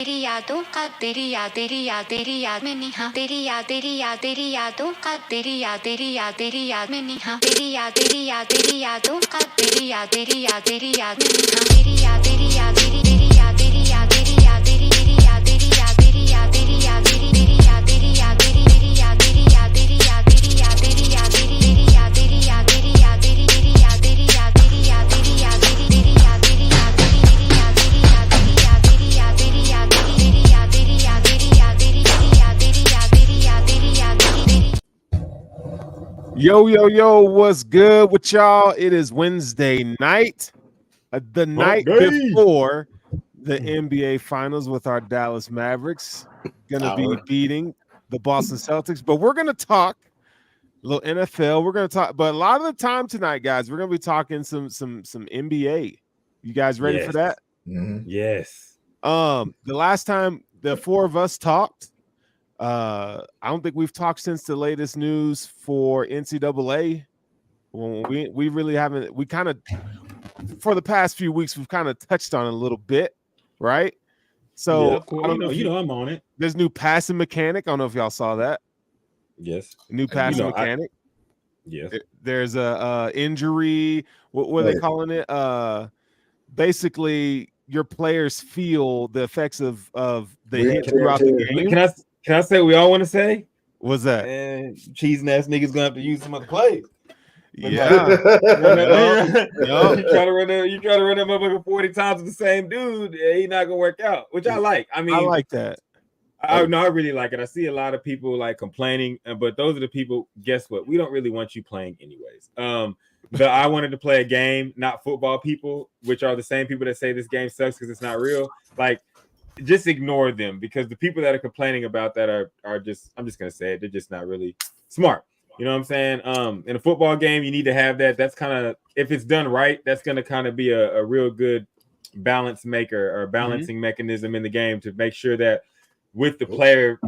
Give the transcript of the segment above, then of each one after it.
तेरी यादों का तेरी याद में निहा तेरी यादों का तेरी याद में निहा तेरी यादों का तेरी याद में निहा तेरी याद Yo, what's good with y'all? It is Wednesday night, the night before the NBA Finals with our Dallas Mavericks. Gonna be beating the Boston Celtics, but we're gonna talk a little NFL. We're gonna talk, but a lot of the time tonight, guys, we're gonna be talking some NBA. You guys ready for that? Mm-hmm. Yes. The last time the four of us talked, I don't think we've talked since the latest news for NCAA. Well, we really haven't. We kind of, for the past few weeks, we've kind of touched on it a little bit, right? So yeah, cool. I'm on it. There's new passing mechanic. I don't know if y'all saw that. Yes. New passing mechanic. Yes. There's a injury. What are they calling it? Basically, your players feel the effects of the hit throughout the game. Can I say what we all want to say? What's that? And cheesing ass niggas gonna have to use some other plays. Yeah. You try to run that motherfucker 40 times with the same dude, he's not gonna work out. Which I like. I mean, I like that. I really like it. I see a lot of people like complaining, but those are the people. Guess what? We don't really want you playing anyways. I wanted to play a game, not football people, which are the same people that say this game sucks because it's not real. Like, just ignore them, because the people that are complaining about that are just, I'm just gonna say it, they're just not really smart. You know what I'm saying? In a football game, you need to have that. That's kind of, if it's done right, that's gonna kind of be a real good balance maker or balancing mechanism in the game to make sure that with the player,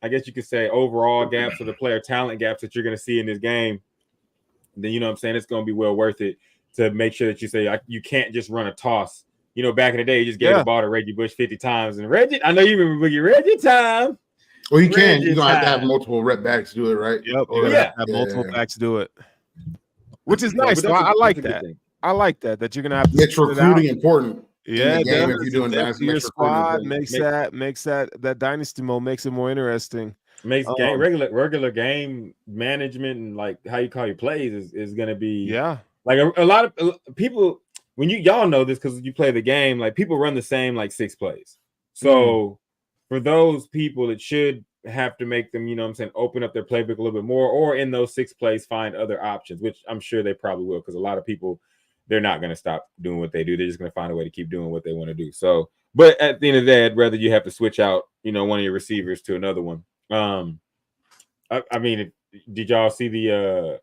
I guess you could say overall gaps or the player talent gaps that you're gonna see in this game, then you know what I'm saying, it's gonna be well worth it to make sure that you say you can't just run a toss. You know, back in the day, you just gave the ball to Reggie Bush 50 times. And Reggie, I know you remember Boogie Reggie time. Well, you can. You're going to have multiple rep backs do it, right? Yep. Have multiple backs do it. Which is nice. So I like that. I like that you're going to have to. It's recruiting important. Yeah, in the game if you're doing your squad makes that dynasty mode makes it more interesting. Makes game regular game management and like how you call your plays is going to be like a lot of people. When y'all know this because you play the game, like people run the same like 6 plays. So for those people, it should have to make them, you know what I'm saying, open up their playbook a little bit more, or in those 6 plays, find other options, which I'm sure they probably will, because a lot of people, they're not going to stop doing what they do. They're just going to find a way to keep doing what they want to do. So, but at the end of the day, I'd rather you have to switch out, you know, one of your receivers to another one. I mean, did y'all see or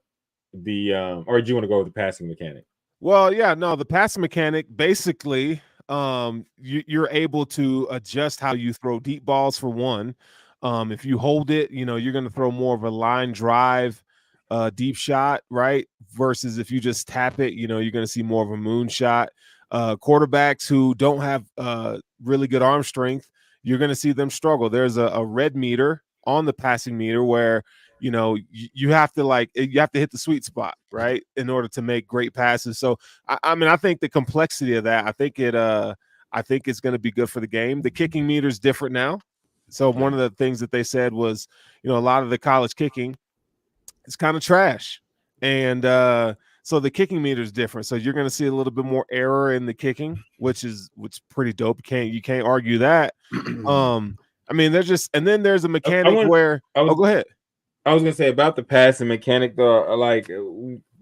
do you want to go with the passing mechanic? Well, yeah, no, the passing mechanic, basically, you're able to adjust how you throw deep balls for one. If you hold it, you know, you're going to throw more of a line drive, deep shot, right? Versus if you just tap it, you know, you're going to see more of a moon shot. Quarterbacks who don't have really good arm strength, you're going to see them struggle. There's a red meter on the passing meter where, you know, you have to hit the sweet spot, right, in order to make great passes. So, I mean, I think the complexity of that, I think it's going to be good for the game. The kicking meter is different now. So one of the things that they said was, you know, a lot of the college kicking is kind of trash, and so the kicking meter is different. So you're going to see a little bit more error in the kicking, which is pretty dope. You can't argue that. I mean, there's a mechanic where. Go ahead. I was gonna say about the passing mechanic though, like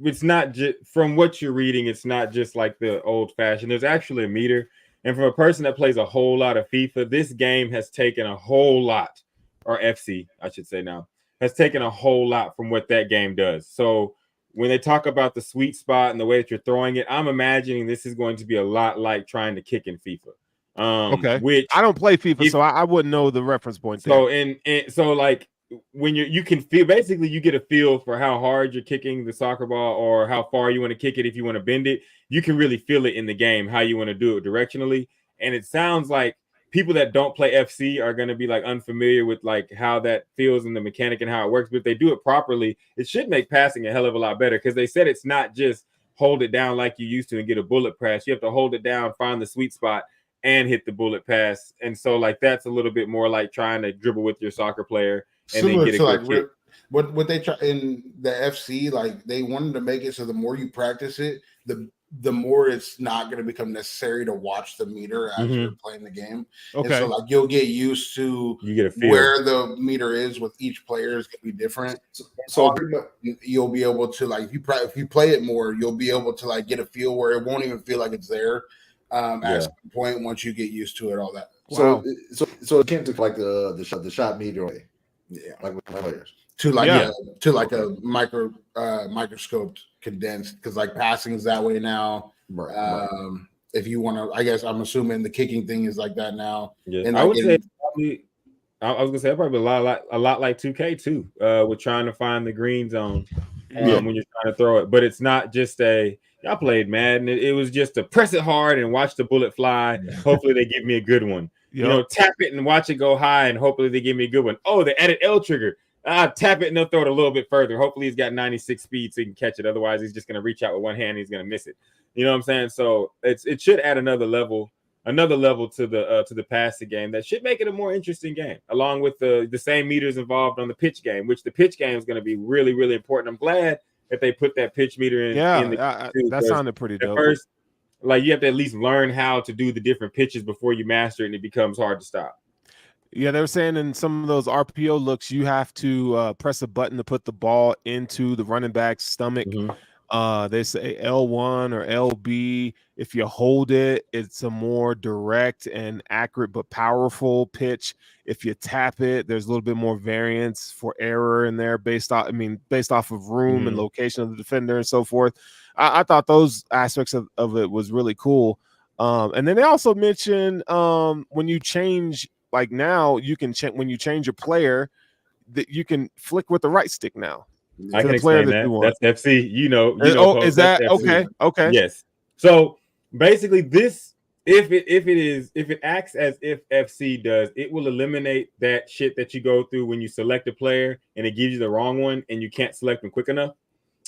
it's not just from what you're reading, it's not just like the old fashioned. There's actually a meter, and from a person that plays a whole lot of FIFA, this game has taken a whole lot, or FC, I should say now, has taken a whole lot from what that game does. So when they talk about the sweet spot and the way that you're throwing it, I'm imagining this is going to be a lot like trying to kick in FIFA. Okay. Which I don't play FIFA, so I wouldn't know the reference point there. So so like when you can feel, basically you get a feel for how hard you're kicking the soccer ball or how far you want to kick it. If you want to bend it, you can really feel it in the game, how you want to do it directionally. And it sounds like people that don't play FC are going to be like unfamiliar with like how that feels in the mechanic and how it works. But if they do it properly, it should make passing a hell of a lot better, because they said it's not just hold it down like you used to and get a bullet pass. You have to hold it down, find the sweet spot, and hit the bullet pass. And so like that's a little bit more like trying to dribble with your soccer player and similar then get a to good like kick. what they try in the FC, like they wanted to make it so the more you practice it, the more it's not going to become necessary to watch the meter as you're playing the game. Okay. And so like you'll get used to You get a feel. where the meter is with each player is going to be different. So you'll be able to like if you play it more, you'll be able to like get a feel where it won't even feel like it's there at some point once you get used to it, all that. Wow. So it came to like the shot meter way. Yeah, like with players. To like a microscoped condensed, because like passing is that way now. Right. If you want to, I guess I'm assuming the kicking thing is like that now. Yeah, and I would say probably, I was gonna say probably a lot like 2K too. With trying to find the green zone when you're trying to throw it, but it's not just I played Madden. It was just to press it hard and watch the bullet fly. Hopefully they give me a good one. You know, tap it and watch it go high, and hopefully they give me a good one. Oh, they added L trigger. Tap it and they'll throw it a little bit further. Hopefully he's got 96 speed so he can catch it. Otherwise, he's just going to reach out with one hand and he's going to miss it. You know what I'm saying? So it should add another level to the passing game that should make it a more interesting game, along with the same meters involved on the pitch game, which the pitch game is going to be really, really important. I'm glad that they put that pitch meter in. That sounded pretty dope. First, like you have to at least learn how to do the different pitches before you master it, and it becomes hard to stop. Yeah, they were saying in some of those RPO looks, you have to press a button to put the ball into the running back's stomach. They say L1 or LB. If you hold it, it's a more direct and accurate but powerful pitch. If you tap it, there's a little bit more variance for error in there based off of room and location of the defender and so forth. I thought those aspects of it was really cool. And then they also mentioned when you change, like now you can when you change your player, that you can flick with the right stick now. I can explain that. That's FC. You know. Is that okay? Okay. Yes. So basically, this if it acts as if FC does, it will eliminate that shit that you go through when you select a player and it gives you the wrong one and you can't select them quick enough.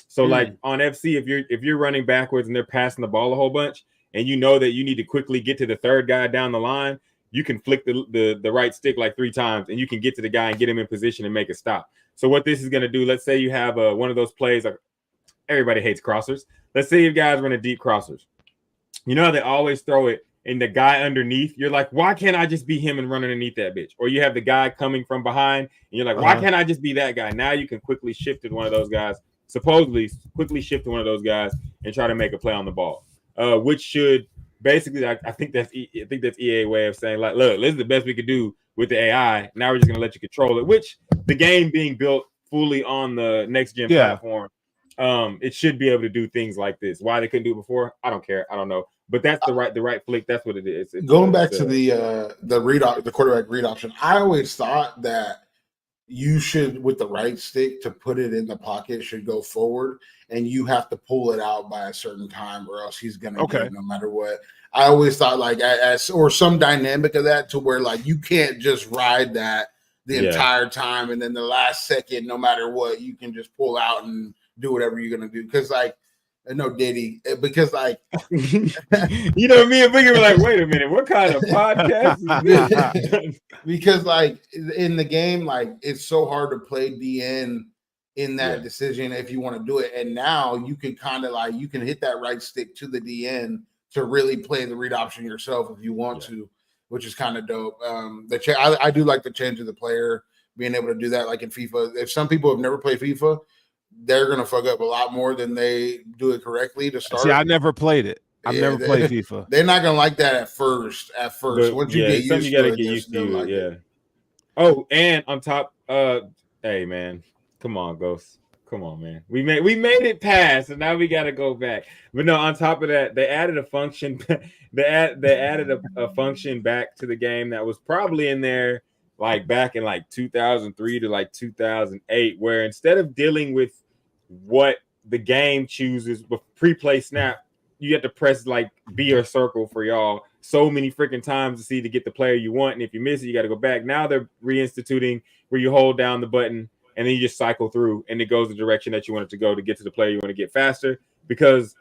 So like on FC, if you're running backwards and they're passing the ball a whole bunch, and you know that you need to quickly get to the third guy down the line, you can flick the right stick like 3 times, and you can get to the guy and get him in position and make a stop. So what this is going to do, let's say you have one of those plays. Like everybody hates crossers. Let's say you guys run a deep crossers. You know how they always throw it and the guy underneath. You're like, why can't I just be him and run underneath that bitch? Or you have the guy coming from behind, and you're like, why can't I just be that guy? Now you can quickly shift to one of those guys. Supposedly quickly shift to one of those guys and try to make a play on the ball, which should basically, I think that's EA way of saying like, look, this is the best we could do with the AI. Now we're just gonna let you control it. Which the game being built fully on the next gen platform, it should be able to do things like this. Why they couldn't do it before, I don't care. I don't know, but that's the right flick. That's what it is. Going back to the quarterback read option, I always thought that you should, with the right stick to put it in the pocket, should go forward, and you have to pull it out by a certain time, or else he's gonna get it no matter what. I always thought like or some dynamic of that to where like you can't just ride that the entire time, and then the last second, no matter what, you can just pull out and do whatever you're gonna do. Because like no Diddy, because like you know, me and Biggie were like, wait a minute, what kind of podcast is this? Because like in the game, like it's so hard to play DN in that decision if you want to do it. And now you can kind of like you can hit that right stick to the DN to really play the read option yourself if you want to, which is kind of dope. I do like the change of the player being able to do that, like in FIFA. If some people have never played FIFA, they're gonna fuck up a lot more than they do it correctly to start. See, I never played it. I've never played FIFA. They're not gonna like that at first. But, once you get used to it, get used to it. Oh, and on top, hey man, come on, Ghost. Come on, man. We made it past, and now we got to go back. But no, on top of that, they added a function. they added a function back to the game that was probably in there like back in like 2003 to like 2008, where instead of dealing with what the game chooses with pre-play snap, you have to press like B or circle for y'all so many freaking times to get the player you want, and if you miss it, you got to go back. Now they're reinstituting where you hold down the button and then you just cycle through, and it goes the direction that you want it to go to get to the player you want to get faster. Because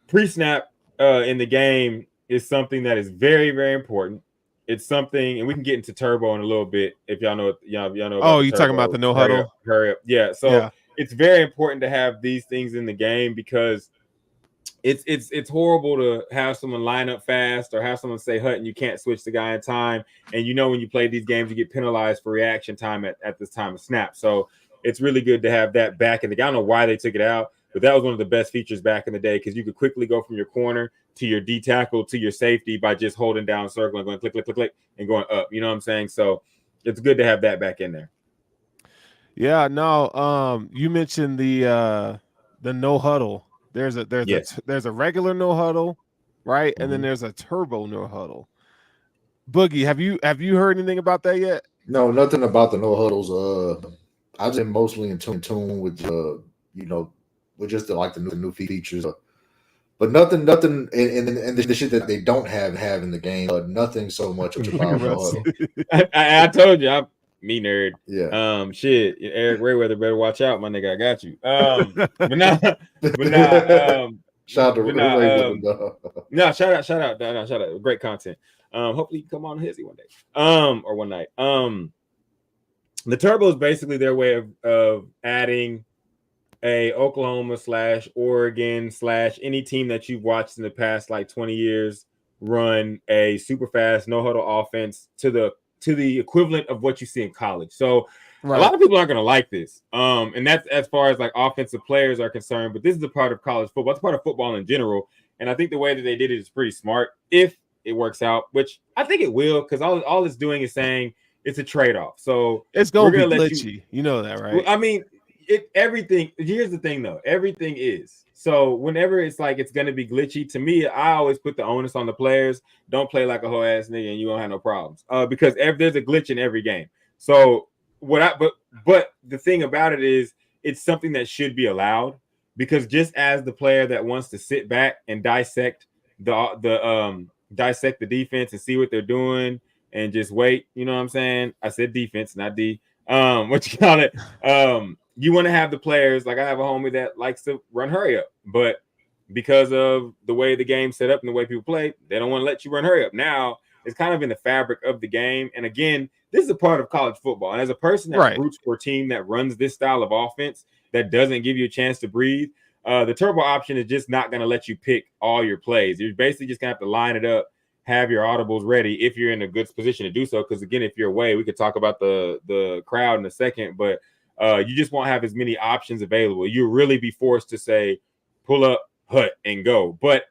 pre-snap in the game is something that is very, very important. It's something, and we can get into turbo in a little bit if y'all know. Y'all know. Oh, you talking about the no huddle? Hurry up. Yeah. So it's very important to have these things in the game because it's horrible to have someone line up fast or have someone say hut and you can't switch the guy in time. And when you play these games, you get penalized for reaction time at this time of snap. So it's really good to have that back in the game. I don't know why they took it out, but that was one of the best features back in the day because you could quickly go from your corner to your D tackle to your safety by just holding down circle and going click, click, click, click, and going up. You know what I'm saying? So it's good to have that back in there. Yeah, no. You mentioned the no huddle. There's a regular no huddle, right? And then there's a turbo no huddle. Boogie, have you heard anything about that yet? No, nothing about the no huddles. I've been mostly in tune with with just the new features. But nothing in the shit that they don't have in the game. Nothing so much about no huddle. I told you, I'm me nerd. Yeah. Shit. Eric Rayweather better watch out, my nigga. I got you. Shout out to Rayweather. No, shout out. Great content. Hopefully you can come on Hesi one day. Or one night. The turbo is basically their way of adding a Oklahoma / Oregon / any team that you've watched in the past like 20 years run a super fast no huddle offense to the equivalent of what you see in college. So a lot of people aren't going to like this. And that's as far as like offensive players are concerned, but this is a part of college football. It's part of football in general. And I think the way that they did it is pretty smart if it works out, which I think it will, because all it's doing is saying it's a trade-off. So it's going to be glitchy. You know that, right? I mean, everything. Here's the thing, though. Everything is. So whenever it's like it's going to be glitchy, to me, I always put the onus on the players. Don't play like a whole ass nigga, and you won't have no problems. Because there's a glitch in every game. So but the thing about it is, it's something that should be allowed, because just as the player that wants to sit back and dissect the defense and see what they're doing and just wait, you know what I'm saying? I said defense, not D. What you call it? You want to have the players, like I have a homie that likes to run hurry up, but because of the way the game's set up and the way people play, they don't want to let you run hurry up. Now it's kind of in the fabric of the game. And again, this is a part of college football. And as a person that roots for a team that runs this style of offense that doesn't give you a chance to breathe, the turbo option is just not going to let you pick all your plays. You're basically just going to have to line it up, have your audibles ready if you're in a good position to do so. Because again, if you're away, we could talk about the crowd in a second, but you just won't have as many options available. You'll really be forced to say, pull up, hut, and go. But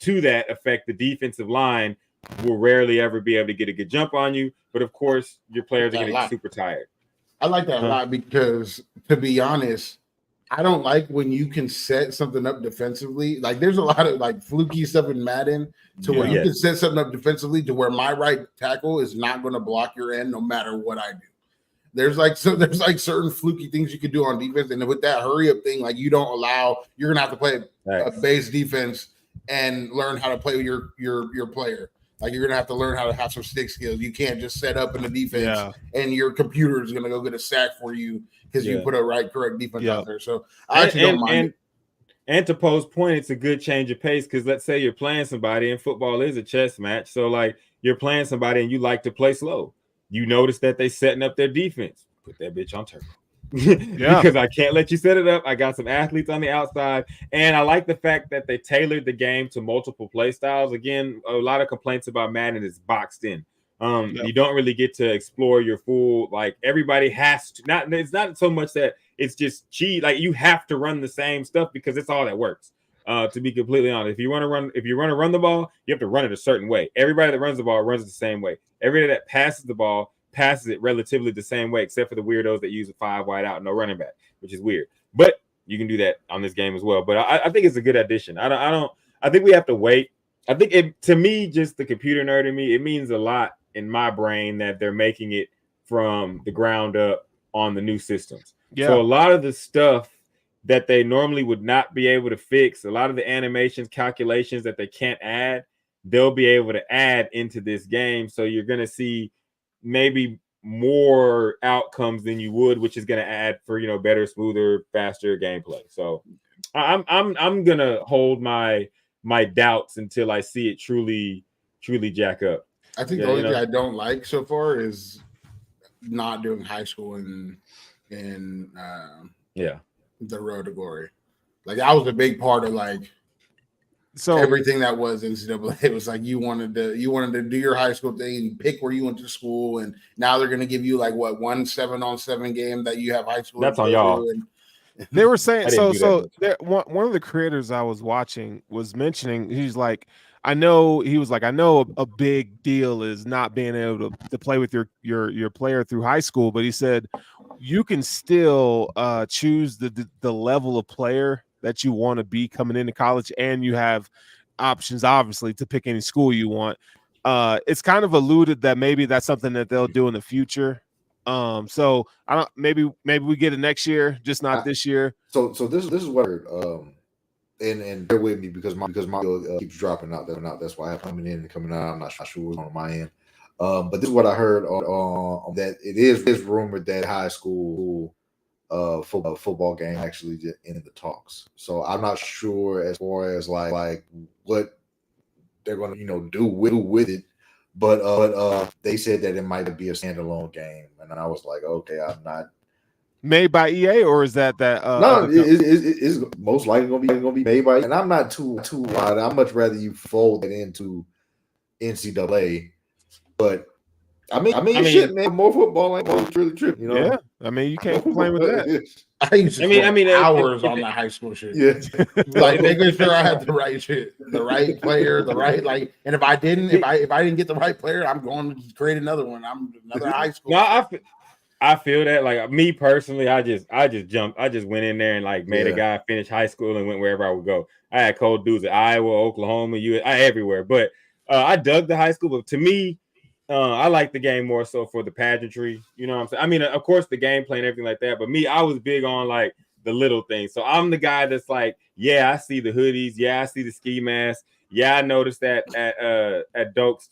to that effect, the defensive line will rarely ever be able to get a good jump on you. But of course, your players are going to get super tired. I like that a lot because, to be honest, I don't like when you can set something up defensively. Like, there's a lot of like fluky stuff in Madden to where you can set something up defensively to where my right tackle is not going to block your end no matter what I do. There's certain fluky things you can do on defense, and with that hurry up thing, like you're gonna have to play a base defense and learn how to play your player. Like, you're gonna have to learn how to have some stick skills. You can't just set up in the defense and your computer is gonna go get a sack for you because you put a correct defense out there. So I actually don't mind it. And to Poe's point, it's a good change of pace, because let's say you're playing somebody, and football is a chess match. So like you're playing somebody and you like to play slow. You notice that they setting up their defense. Put that bitch on turbo. Because I can't let you set it up. I got some athletes on the outside, and I like the fact that they tailored the game to multiple play styles. Again, a lot of complaints about Madden is boxed in. You don't really get to explore your full, like, everybody has to, it's not so much that it's just cheat, like you have to run the same stuff because it's all that works. To be completely honest, if you want to run the ball, you have to run it a certain way. Everybody that runs the ball runs it the same way. Everybody that passes the ball passes it relatively the same way, except for the weirdos that use a 5 wide out and no running back, which is weird. But you can do that on this game as well. But I think it's a good addition. I think we have to wait. I think to me, just the computer nerd in me, it means a lot in my brain that they're making it from the ground up on the new systems. So a lot of the stuff that they normally would not be able to fix. A lot of the animations, calculations that they can't add, they'll be able to add into this game. So you're going to see maybe more outcomes than you would, which is going to add for, you know, better, smoother, faster gameplay. So I'm going to hold my doubts until I see it truly jack up. I think the only thing I don't like so far is not doing high school in the Road to Glory. Like that was a big part of like everything that was NCAA. It was like you wanted to do your high school thing and pick where you went to school, and now they're going to give you like what 1 7-on-7 game that you have high school. That's on y'all. They were saying one of the creators I was watching was mentioning, he's like, I know a big deal is not being able to play with your player through high school, but he said you can still choose the level of player that you want to be coming into college, and you have options obviously to pick any school you want. It's kind of alluded that maybe that's something that they'll do in the future. So I don't, maybe we get it next year, just not this year. So this is what I heard. And bear with me because my keeps dropping out. That's why I'm coming in and coming out. I'm not sure what's on my end. But this is what I heard on that it is rumored that high school football game actually in the talks. So I'm not sure as far as like what they're going to do with it. But they said that it might be a standalone game, and I was like, okay, I'm not. Made by EA, or is that no? It's most likely gonna be made by, and I'm not too wide. I'd much rather you fold it into NCAA. But I mean, shit, man, more football ain't really tripping, you know? Yeah, I mean, you can't complain with that. I used to hours on that high school shit. Yeah, like making sure I had the right shit, the right player, the right like. And if I didn't get the right player, I'm going to create another one. I'm another high school. No, I feel that. Like me personally, I just jumped. I just went in there and like made a guy finish high school and went wherever I would go. I had cold dudes at Iowa, Oklahoma, everywhere. But I dug the high school. But to me, I like the game more so for the pageantry. You know what I'm saying? I mean, of course, the gameplay and everything like that. But me, I was big on like the little things. So I'm the guy that's like, yeah, I see the hoodies. Yeah, I see the ski mask. Yeah, I noticed that at Doak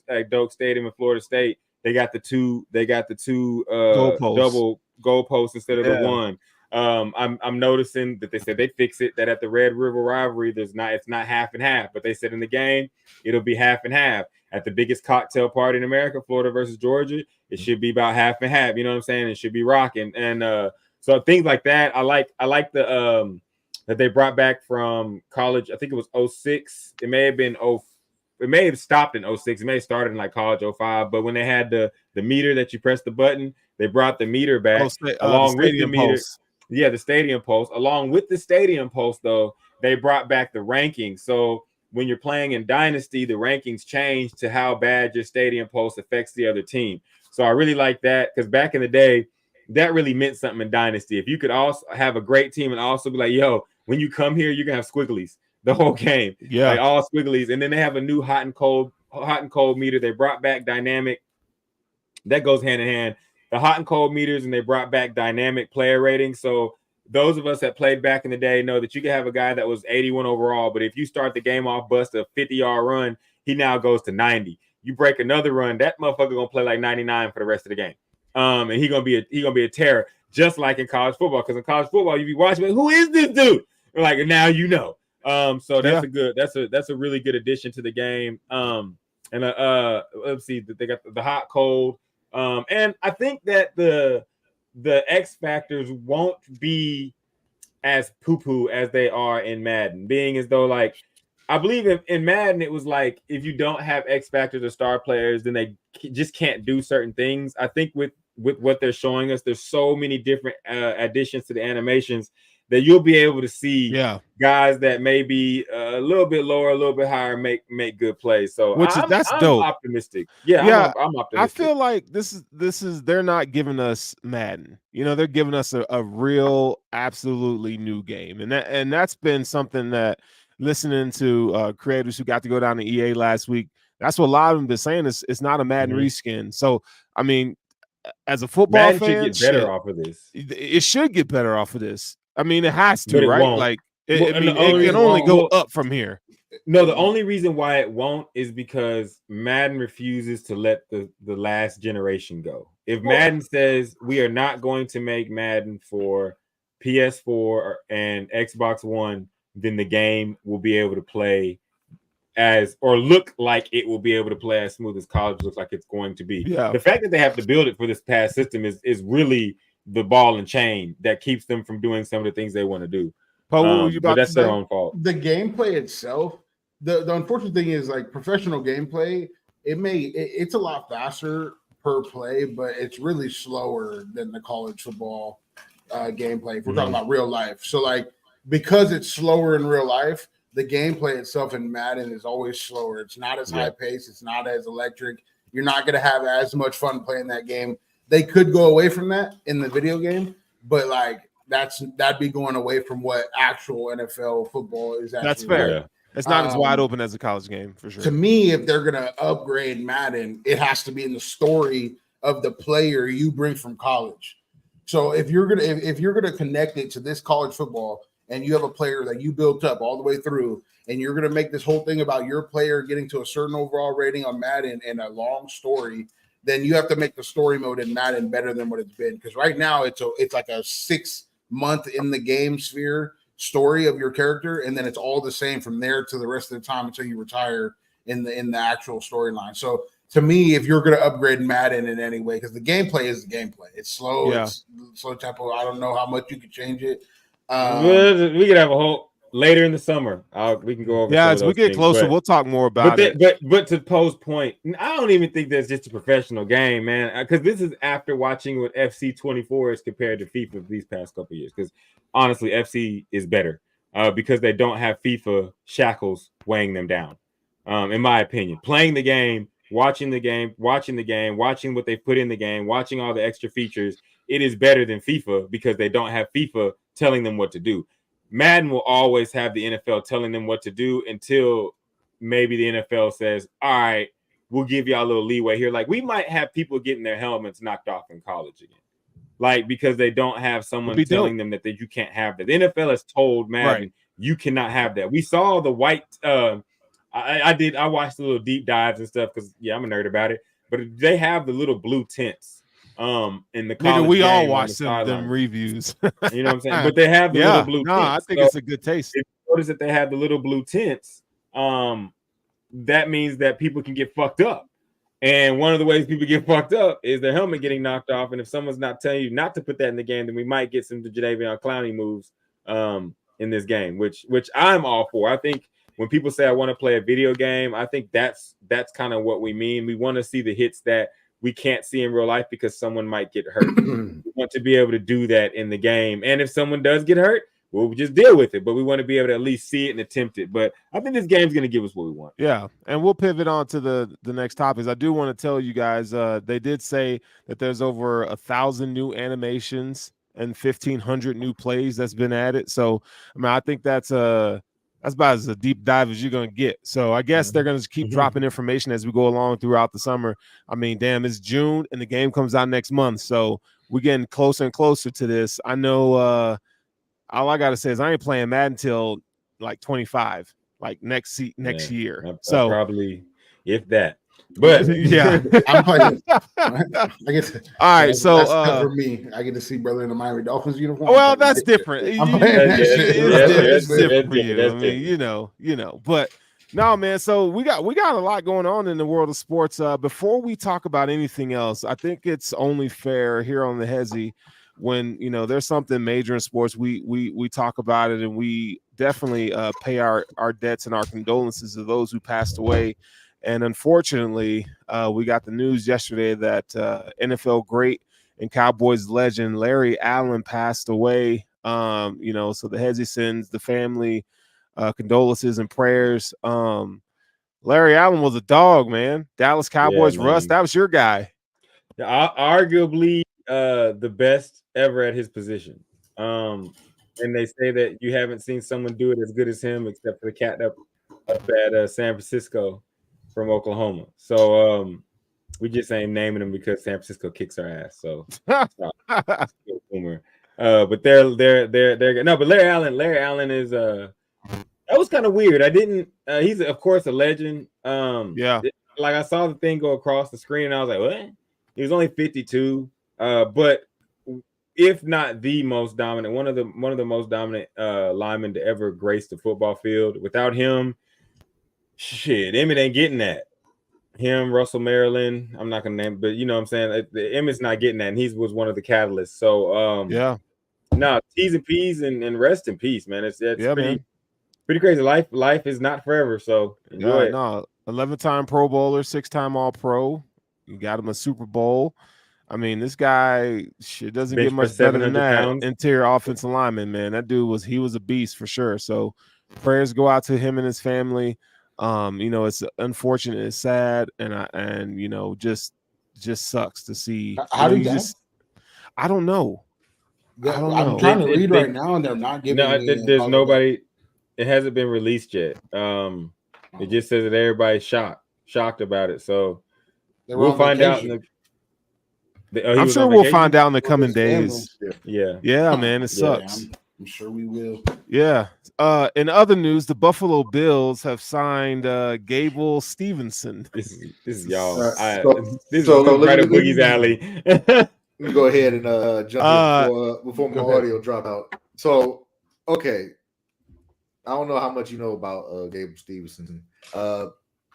Stadium in Florida State. They got the two double goalposts instead of the one. I'm noticing that they said they fix it, that at the Red River rivalry, it's not half and half, but they said in the game, it'll be half and half. At the biggest cocktail party in America, Florida versus Georgia, it should be about half and half. You know what I'm saying? It should be rocking. And so things like that. I like the that they brought back from college. I think it was 06. It may have been it may have stopped in 06. It may have started in like college 05. But when they had the meter that you press the button, they brought the meter back along with the meter. Pulse. Yeah, the stadium pulse. Along with the stadium pulse, though, they brought back the rankings. So when you're playing in Dynasty, the rankings change to how bad your stadium pulse affects the other team. So I really like that because back in the day, that really meant something in Dynasty. If you could also have a great team and also be like, yo, when you come here, you're going to have squigglies the whole game. Yeah. Like all squigglies. And then they have a new hot and cold meter. They brought back dynamic. That goes hand in hand. The hot and cold meters, and they brought back dynamic player ratings. So those of us that played back in the day know that you could have a guy that was 81 overall, but if you start the game off, bust a 50-yard run, he now goes to 90. You break another run, that motherfucker gonna play like 99 for the rest of the game. And he gonna be a terror, just like in college football. Because in college football, you be watching, like, who is this dude? Like now you know. So that's a really good addition to the game. Let's see, they got the hot cold. And I think that the X factors won't be as poo-poo as they are in Madden, being as though like I believe in Madden it was like if you don't have X factors or star players, then they just can't do certain things. I think with what they're showing us, there's so many different additions to the animations that you'll be able to see guys that may be a little bit lower, a little bit higher, make good plays. So that's I'm dope. Optimistic. Yeah, I'm optimistic. I feel like this is they're not giving us Madden. You know, they're giving us a real, absolutely new game, and that's been something that listening to creators who got to go down to EA last week. That's what a lot of them been saying. It's not a Madden reskin. So I mean, as a football Madden fan, should get better off of this. It should get better off of this. I mean, it has to, But it right? won't. Like, Well, I mean, and it can only go up from here. No, the only reason why it won't is because Madden refuses to let the last generation go. If Madden says we are not going to make Madden for PS4 and Xbox One, then the game will be able to play as, or look like it will be able to play as smooth as college looks like it's going to be. Yeah. The fact that they have to build it for this past system is really the ball and chain that keeps them from doing some of the things they want to do. Paul, what were you about but that's to say? their own fault. The gameplay itself, the unfortunate thing is like professional gameplay, it's a lot faster per play, but it's really slower than the college football gameplay if we're talking about real life. So like, because it's slower in real life, the gameplay itself in Madden is always slower. It's not as high paced. It's not as electric. You're not going to have as much fun playing that game. They could go away from that in the video game, but like that'd be going away from what actual NFL football is. That's fair. Yeah. It's not as wide open as a college game for sure. To me, if they're going to upgrade Madden, it has to be in the story of the player you bring from college. So if you're gonna connect it to this college football, and you have a player that you built up all the way through, and you're going to make this whole thing about your player getting to a certain overall rating on Madden and a long story, then you have to make the story mode in Madden better than what it's been. Because right now it's like a 6-month in the game sphere story of your character, and then it's all the same from there to the rest of the time until you retire in the actual storyline. So to me, if you're going to upgrade Madden in any way, because the gameplay is the gameplay, it's slow, it's slow tempo. I don't know how much you could change it. We could have a whole later in the summer. We can go over. Yeah, as we get closer, we'll talk more about it. But to Poe's point, I don't even think that's just a professional game, man. Because this is after watching what FC 24 is compared to FIFA these past couple of years. Because honestly, FC is better because they don't have FIFA shackles weighing them down. In my opinion, playing the game, watching the game, watching what they put in the game, watching all the extra features, it is better than FIFA because they don't have FIFA telling them what to do. Madden will always have the NFL telling them what to do until maybe the NFL says, all right, we'll give y'all a little leeway here. Like we might have people getting their helmets knocked off in college again. Like because they don't have someone telling them that you can't have that. The NFL has told Madden, you cannot have that. We saw the white I watched the little deep dives and stuff because I'm a nerd about it. But they have the little blue tents. In the college we game all watch the them reviews. You know what I'm saying? But they have the little blue tents. I think it's a good taste. If you notice that they have the little blue tents, that means that people can get fucked up. And one of the ways people get fucked up is their helmet getting knocked off. And if someone's not telling you not to put that in the game, then we might get some Jadeveon Clowney moves in this game, which I'm all for. I think when people say I want to play a video game, I think that's kind of what we mean. We want to see the hits that we can't see in real life because someone might get hurt. We want to be able to do that in the game. And if someone does get hurt, we'll just deal with it. But we want to be able to at least see it and attempt it. But I think this game's going to give us what we want. Yeah, and we'll pivot on to the next topics. I do want to tell you guys, they did say that there's over 1,000 new animations and 1,500 new plays that's been added. So, I mean, I think that's about as a deep dive as you're going to get. So I guess they're going to keep dropping information as we go along throughout the summer. I mean, damn, it's June and the game comes out next month. So we're getting closer and closer to this. I know all I got to say is I ain't playing Madden until like 25, like next year. So probably if that. But yeah, I'm playing. I guess. All right, so for me, I get to see brother in the Miami Dolphins uniform. Well, that's different. It's different for you. I mean, you know. But no, man. So we got a lot going on in the world of sports. Before we talk about anything else, I think it's only fair here on the Hesi when there's something major in sports, we talk about it, and we definitely pay our debts and our condolences to those who passed away. And unfortunately, we got the news yesterday that NFL great and Cowboys legend Larry Allen passed away. So the Hesi sends the family condolences and prayers. Larry Allen was a dog, man. Dallas Cowboys, man. Russ, that was your guy. Arguably the best ever at his position. And they say that you haven't seen someone do it as good as him, except for the cat up at San Francisco from Oklahoma. So we just ain't naming him because San Francisco kicks our ass. So boomer. But they're no, but Larry Allen is that was kind of weird. I didn't. He's of course a legend. Yeah. Like I saw the thing go across the screen, and I was like, what? He was only 52. But if not the most dominant, one of the most dominant linemen to ever grace the football field. Without him, shit, Emmett ain't getting that. Him, Russell Maryland, I'm not gonna name, but you know what I'm saying. Emmett's not getting that, and he was one of the catalysts. So Yeah. no, T's and P's and rest in peace, man. It's Yeah, pretty man. pretty crazy. Life is not forever, so enjoy it. No, 11-time Pro Bowler, 6-time All Pro. You got him a Super Bowl. I mean, this guy shit doesn't Bench get press much better than 700 that. pounds. Interior offensive lineman, man. That dude was a beast for sure. So prayers go out to him and his family. You know, it's unfortunate, it's sad, and you know, just sucks to see. How did that? I don't know. I don't know. I'm trying to read right now, and they're not giving me. There's nobody. It hasn't been released yet. It just says that everybody's shocked about it. So we'll find out. I'm sure we'll find out in the coming days. Yeah, man, it sucks. I'm sure we will. Yeah. In other news, the Buffalo Bills have signed Gable Stevenson. This is y'all. This is right up Boogie's alley. Let me go ahead and jump in before my audio drop out. So, okay. I don't know how much you know about Gable Stevenson.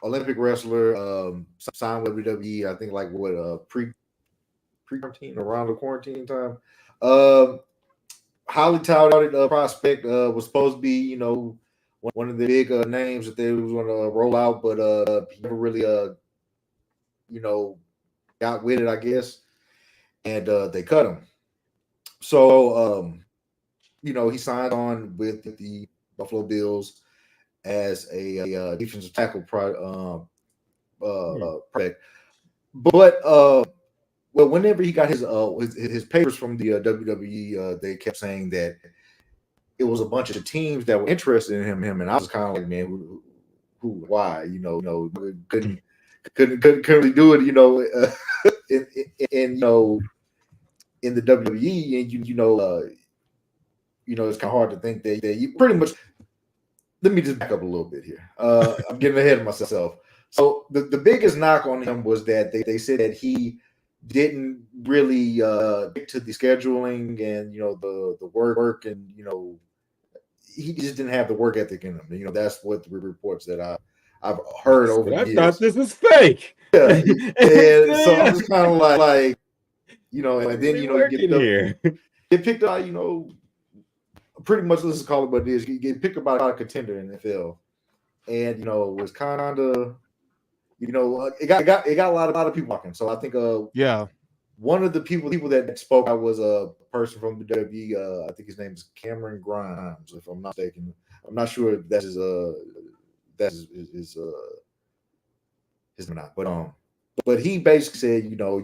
Olympic wrestler, signed with WWE, I think like what pre-quarantine, around the quarantine time. Highly touted prospect, was supposed to be, you know, one of the big names that they was going to roll out, but he never really you know, got with it, I guess. And they cut him. So you know, he signed on with the Buffalo Bills as a defensive tackle project. But well, whenever he got his papers from the WWE, they kept saying that it was a bunch of teams that were interested in him, and I was kind of like, man, who, why? You know, couldn't really do it, you know, in you know, in the WWE, and you know, it's kind of hard to think that you pretty much. Let me just back up a little bit here. I'm getting ahead of myself. So the biggest knock on him was that they said that he didn't really get to the scheduling and, you know, the work, and, you know, he just didn't have the work ethic in him. You know, that's what the reports that I've heard over the years. I thought this was fake. Yeah. And so I'm just kind of like, you know, and then, you know, get picked up, you know, pretty much, let's just call it what it is. You get picked up by a contender in the NFL, and, you know, it was kind of, you know, it got a lot of people talking. So I think one of the people that spoke out was a person from the WWE. I think his name is Cameron Grimes, if I'm not mistaken. I'm not sure if that's his name or not, but he basically said, you know,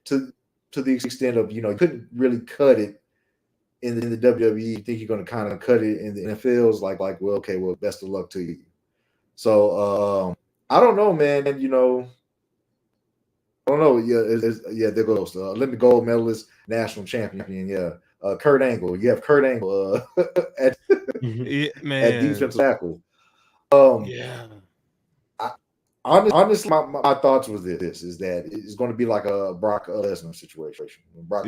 to the extent of, you know, you couldn't really cut it in the WWE. You think you're going to kind of cut it in the NFL? Is like, well, okay, well, best of luck to you. So I don't know, man. You know, I don't know. Yeah, there goes Olympic gold medalist, national champion. Yeah, Kurt Angle. You have Kurt Angle at defensive tackle. Honestly, my thoughts was this: is that it's going to be like a Brock Lesnar situation. When Brock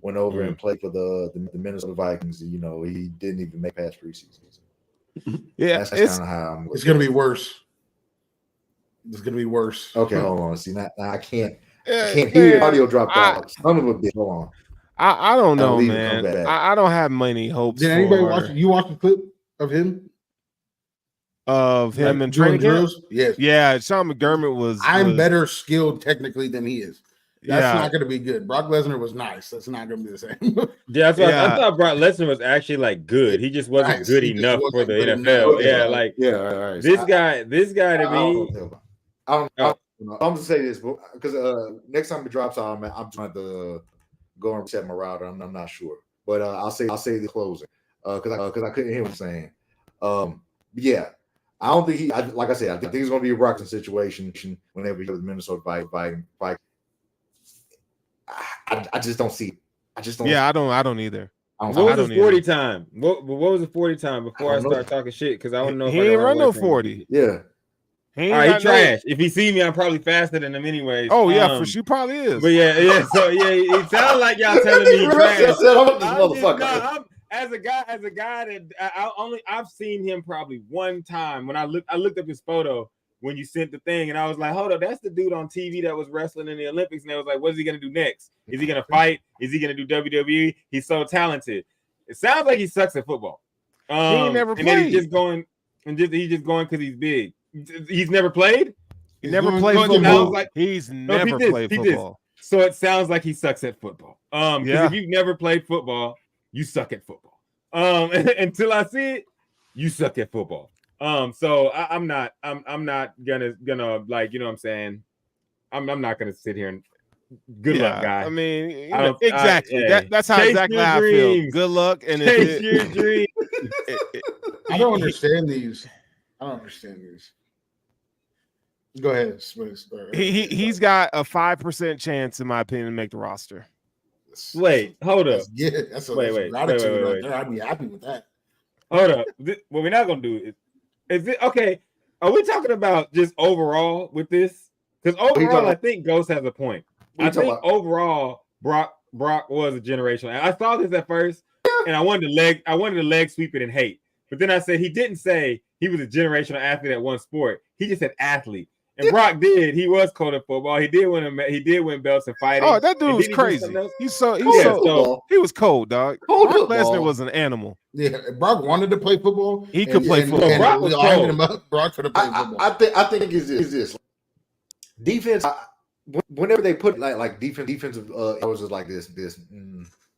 went over and played for the Minnesota Vikings. You know, he didn't even make past preseason. Yeah, that's kind of how I'm. It's going to be worse. It's going to be worse. Okay, hold on. See, now I can't hear the audio drop out. Son of a bitch. Hold on. I don't know, man. I don't have many hopes. Did anybody watch? You watched the clip of him? In training drills? Yes. Yeah, Sean McDermott was. I'm better skilled technically than he is. That's not going to be good. Brock Lesnar was nice. That's not going to be the same. I thought Brock Lesnar was actually like good. He just wasn't good enough for the NFL. Right. This guy to me. I'm going to say this because next time it drops out, I'm trying to go and reset my router. I'm not sure, but I'll say the closer because I couldn't hear what I'm saying. Yeah. I don't think like I said, I think it's going to be a Brockton situation whenever he goes to Minnesota Vikings. I just don't see it. I just don't. Yeah, I don't either. I don't What find was don't his 40 either. time? What was the 40 time before I start talking shit? Because I was the 40 time before I don't know. start talking shit. Because I want to know if He I can ain't run no away from him. 40. Yeah. He All ain't right, he got no. trash. If he see me, I'm probably faster than him anyways. Oh yeah, for sure, probably is. But yeah. So yeah, it sounds like y'all telling me he trash. motherfucker. As a guy that I've seen him probably one time when I looked up his photo when you sent the thing, and I was like, hold up, that's the dude on TV that was wrestling in the Olympics, and I was like, what is he gonna do next? Is he gonna fight? Is he gonna do WWE? He's so talented. It sounds like he sucks at football. He ain't never and then he's played. just going because he's big. He's never played. He never played going- football. like- He's No, never played football. So it sounds like he sucks at football. Because Yeah. if you've never played football, you suck at football. Until I see it, you suck at football. So I'm not gonna like, you know what I'm saying? I'm not gonna sit here and good luck, guy. I mean, you I know, don't- exactly. That's how Chase exactly your how I feel. dreams. Good luck, and Chase your dream. I don't understand these. Go ahead, Smith. He's got a 5% chance, in my opinion, to make the roster. Wait, hold up. That's Wait. gratitude right there. I'd be happy with that. Hold up. What we're not gonna do is it okay? Are we talking about just overall with this? Because overall, I think Ghost has a point. I think overall, Brock was a generational. I saw this at first, and I wanted to leg sweep it and hate. But then I said he didn't say he was a generational athlete at one sport. He just said athlete. And Brock did. He was cold at football. He did win belts in fighting. Oh, that dude was crazy. He was cold, dog. Brock Lesnar was an animal. Yeah, Brock wanted to play football. He could play football. And Brock was cold. him up. Brock could have played football. I think it's this defense. Whenever they put like defensive hours is like this.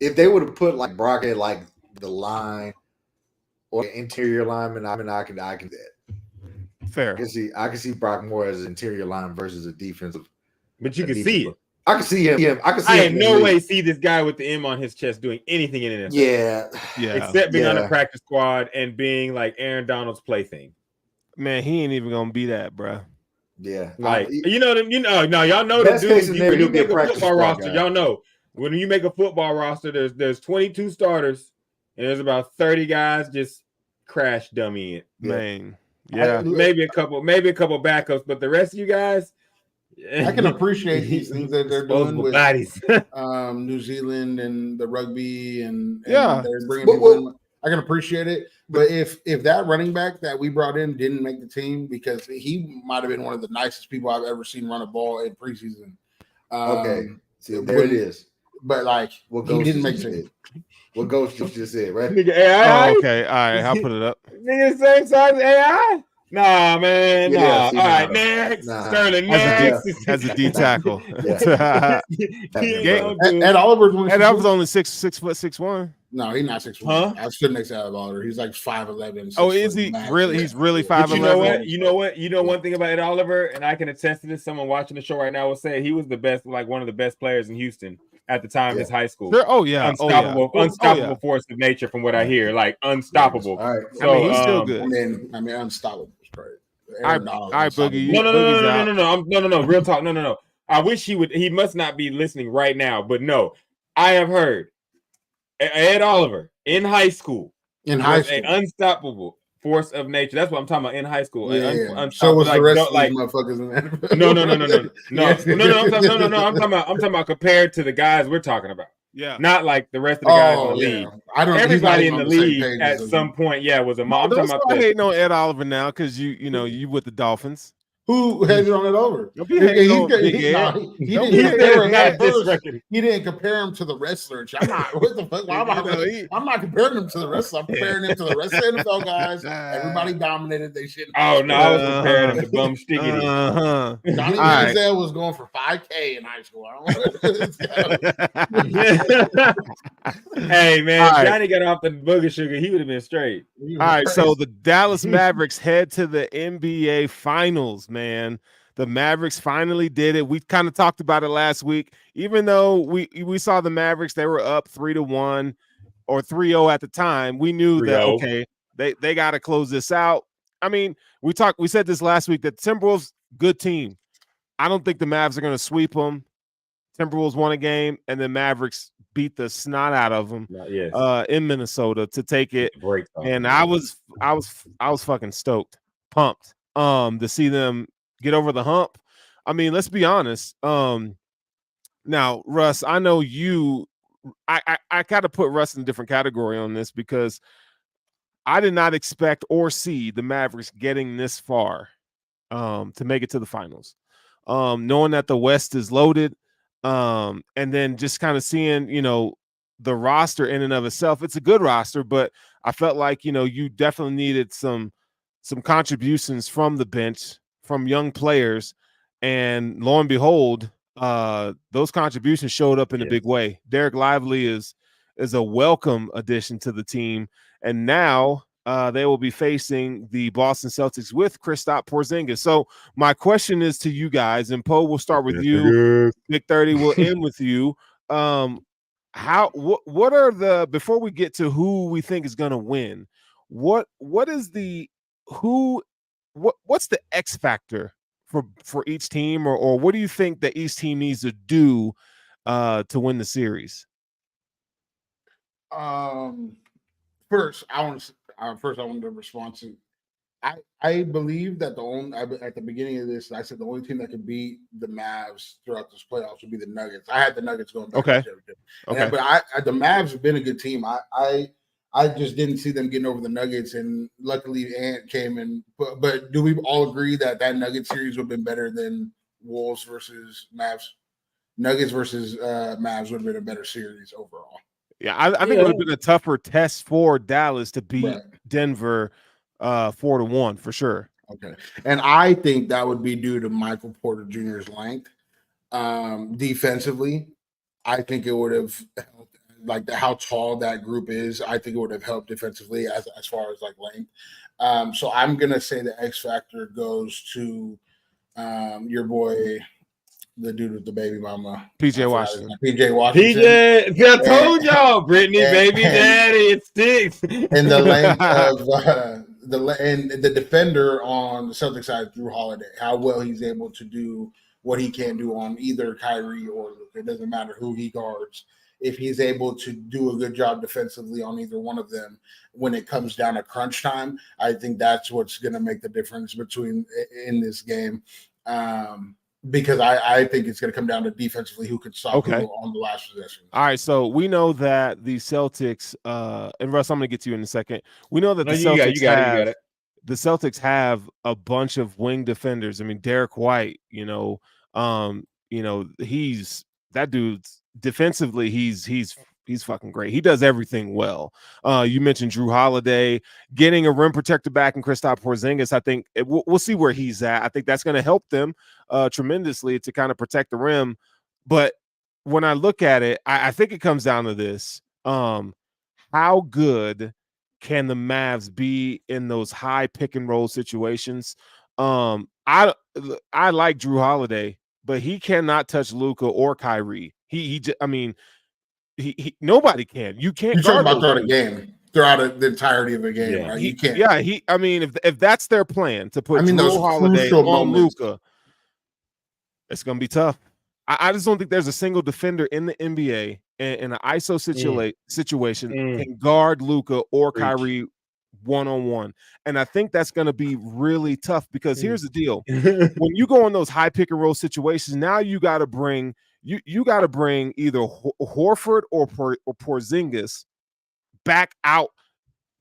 If they would have put like Brock at like the line or interior lineman, I can Fair. I can see Brock more as an interior line versus a defensive. But you can see it. I can see him. I in no way see this guy with the M on his chest doing anything in it. Yeah. Except being on the practice squad and being like Aaron Donald's plaything. Man, he ain't even gonna be that, bro. Yeah. Like y'all know the dude. When you make a football roster, y'all know when you make a football roster, there's 22 starters and there's about 30 guys just crash dummy it. Man. Yeah, maybe a couple backups, but the rest of you guys, I can appreciate these things that they're doing with bodies. New Zealand and the rugby and yeah, they're bringing people in. I can appreciate it, but if that running back that we brought in didn't make the team, because he might have been one of the nicest people I've ever seen run a ball in preseason. See, there it is. But like, he didn't make the team. What Ghost just said, right? Nigga, AI? Oh, okay, all right, I'll put it up. Nigga, same size as AI? Nah, man, nah. All right, next. Sterling, next. As a D tackle. Ed Oliver's Ed Oliver's only 6'6". No, he's not 6'1". Huh? I stood next to Ed Oliver. He's like 5'11". Oh, is he really? He's really 5'11". You know what? You know one thing about Ed Oliver, and I can attest to this. Someone watching the show right now will say he was the best, like one of the best players in Houston at the time of his high school. Sure. Oh yeah, unstoppable force of nature, from what I hear, like unstoppable. All right, so I mean, he's still good. I mean, unstoppable. All right, Boogie. No. Real talk. No. I wish he would. He must not be listening right now, but no, I have heard Ed Oliver in high school. An unstoppable force of nature. That's what I'm talking about in high school. So was the rest of these motherfuckers in that? No. I'm talking about compared to the guys we're talking about. Yeah, not like the rest of the guys in the league. Everybody in the league at some point, was a mom. I'm talking about hating on Ed Oliver now because you with the Dolphins. Who hated on it over? He didn't compare him to the wrestler. I'm not. What the fuck? I'm not comparing him to the wrestler. I'm comparing him to the rest of the NFL guys. Everybody dominated. They shit. Oh no, I was comparing him to Bum Stiggity. Johnny Manziel was going for $5,000 in high school. Hey man, Johnny got off the booger sugar. He would have been straight. All right, so the Dallas Mavericks head to the NBA Finals. Man, the Mavericks finally did it. We kind of talked about it last week. Even though we saw the Mavericks, they were up 3-1 or 3-0 at the time. We knew that okay, they got to close this out. I mean, we said this last week that Timberwolves good team. I don't think the Mavs are going to sweep them. Timberwolves won a game, and then Mavericks beat the snot out of them Yes. in Minnesota to take it. Break And I was fucking stoked, pumped to see them get over the hump. I mean, let's be honest. Now, Russ, I know you. I got to put Russ in a different category on this because I did not expect or see the Mavericks getting this far to make it to the finals. Knowing that the West is loaded, and then just kind of seeing, the roster in and of itself. It's a good roster, but I felt like, you definitely needed some contributions from the bench, from young players, and lo and behold, those contributions showed up in a big way. Derek Lively is a welcome addition to the team, and now they will be facing the Boston Celtics with Kristaps Porzingis. So my question is to you guys, and Poe, we'll start with you. Big 30 will end with you. What are the, before we get to who we think is going to win, what's the X factor for each team, or what do you think that each team needs to do to win the series? First, I want to respond to. I believe that at the beginning of this, I said the only team that could beat the Mavs throughout this playoffs would be the Nuggets. I had the Nuggets going back. Okay. But the Mavs have been a good team. I just didn't see them getting over the Nuggets, and luckily Ant came in. But do we all agree that Nugget series would have been better than Wolves versus Mavs? Nuggets versus Mavs would have been a better series overall. Yeah, I think it would have been a tougher test for Dallas to beat Denver 4-1 for sure. Okay. And I think that would be due to Michael Porter Jr.'s length. Defensively, I think it would have helped, like how tall that group is. I think it would have helped defensively as far as like length. So I'm gonna say the X factor goes to your boy, the dude with the baby mama, PJ Washington. I told y'all, Brittany, baby daddy, it sticks. And the length of the defender on the Celtics side, Drew Holiday, how well he's able to do what he can do on either Kyrie or Luka. It doesn't matter who he guards. If he's able to do a good job defensively on either one of them when it comes down to crunch time, I think that's what's going to make the difference in this game. Because I think it's going to come down to defensively who could stop who on the last possession. All right, so we know that the Celtics, and Russ, I'm going to get to you in a second. We know that the Celtics have a bunch of wing defenders. I mean, Derek White, he's that dude's defensively. He's fucking great. He does everything well. You mentioned Drew Holiday getting a rim protector back in Kristaps Porzingis. I think we'll see where he's at. I think that's going to help them tremendously to kind of protect the rim. But when I look at it, I think it comes down to this: how good can the Mavs be in those high pick and roll situations? I like Drew Holiday, but he cannot touch Luka or Kyrie. He nobody can. You can't. You're talking about throughout a game, throughout the entirety of a game, right? You can't. Yeah, if that's their plan to put Drew Holiday on Luka, it's gonna be tough. I just don't think there's a single defender in the NBA in an ISO situation can guard Luka or Kyrie one-on-one. And I think that's going to be really tough because here's the deal. When you go in those high pick and roll situations, now you got to bring you got to bring either Horford or Porzingis back out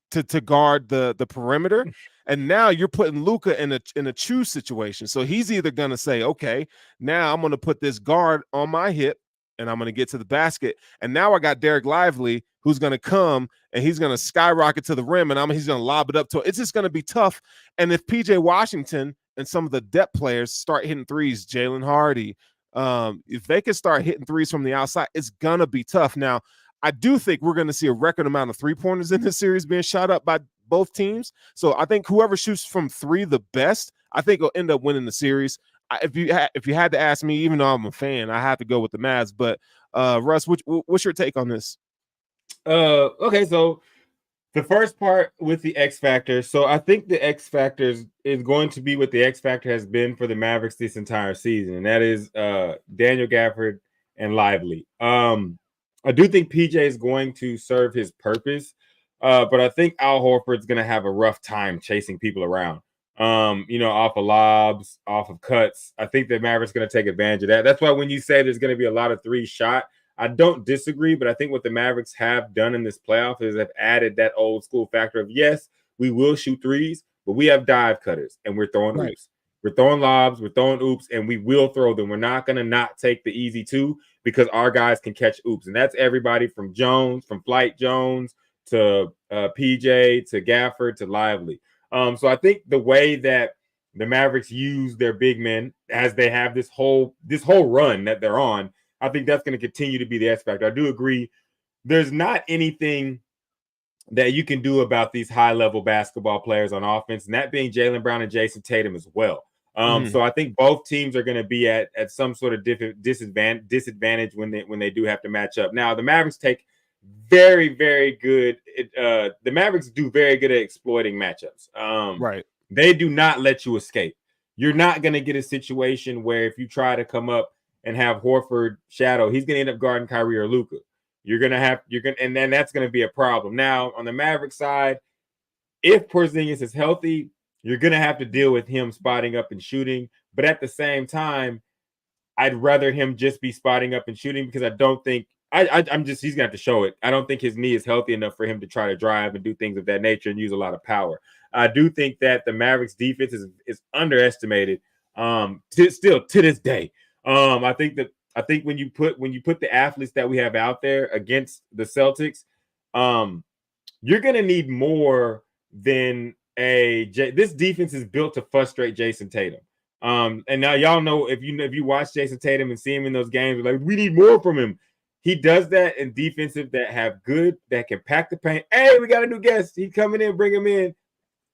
to guard the perimeter. And now you're putting Luka in a choose situation. So he's either going to say, okay, now I'm going to put this guard on my hip and I'm going to get to the basket. And now I got Derek Lively who's going to come and he's going to skyrocket to the rim and he's going to lob it up to it. It's just going to be tough. And if PJ Washington and some of the depth players start hitting threes, Jalen Hardy, if they can start hitting threes from the outside, it's going to be tough. Now, I do think we're going to see a record amount of three-pointers in this series being shot up by both teams. So I think whoever shoots from three the best, I think will end up winning the series. If you had to ask me, even though I'm a fan, I have to go with the Mavs. But Russ, what's your take on this? Okay, so the first part with the X factor. So I think the X factor is going to be what the X factor has been for the Mavericks this entire season, and that is Daniel Gafford and Lively. I do think PJ is going to serve his purpose, but I think Al Horford's going to have a rough time chasing people around. Off of lobs, off of cuts. I think the Mavericks going to take advantage of that. That's why when you say there's going to be a lot of 3 shot, I don't disagree, but I think what the Mavericks have done in this playoff is they've added that old school factor of, yes, we will shoot threes, but we have dive cutters and we're throwing oops. We're throwing lobs, we're throwing oops, and we will throw them. We're not going to not take the easy 2 because our guys can catch oops. And that's everybody from Flight Jones to PJ to Gafford to Lively. So I think the way that the Mavericks use their big men as they have this whole run that they're on, I think that's going to continue to be the X factor. I do agree. There's not anything that you can do about these high-level basketball players on offense, and that being Jaylen Brown and Jason Tatum as well. So I think both teams are going to be at some sort of disadvantage when they do have to match up. Now, the Mavericks take very, very good. The Mavericks do very good at exploiting matchups. Right. They do not let you escape. You're not going to get a situation where if you try to come up and have Horford shadow, he's going to end up guarding Kyrie or Luka. And then that's going to be a problem. Now, on the Maverick side, if Porzingis is healthy, you're going to have to deal with him spotting up and shooting. But at the same time, I'd rather him just be spotting up and shooting because I don't think he's going to have to show it. I don't think his knee is healthy enough for him to try to drive and do things of that nature and use a lot of power. I do think that the Mavericks defense is underestimated to this day. I think when you put the athletes that we have out there against the Celtics, you're going to need more than this defense is built to frustrate Jason Tatum. And now y'all know if you watch Jason Tatum and see him in those games, like we need more from him. He does that in defensive that can pack the paint. Hey, we got a new guest. He's coming in, bring him in.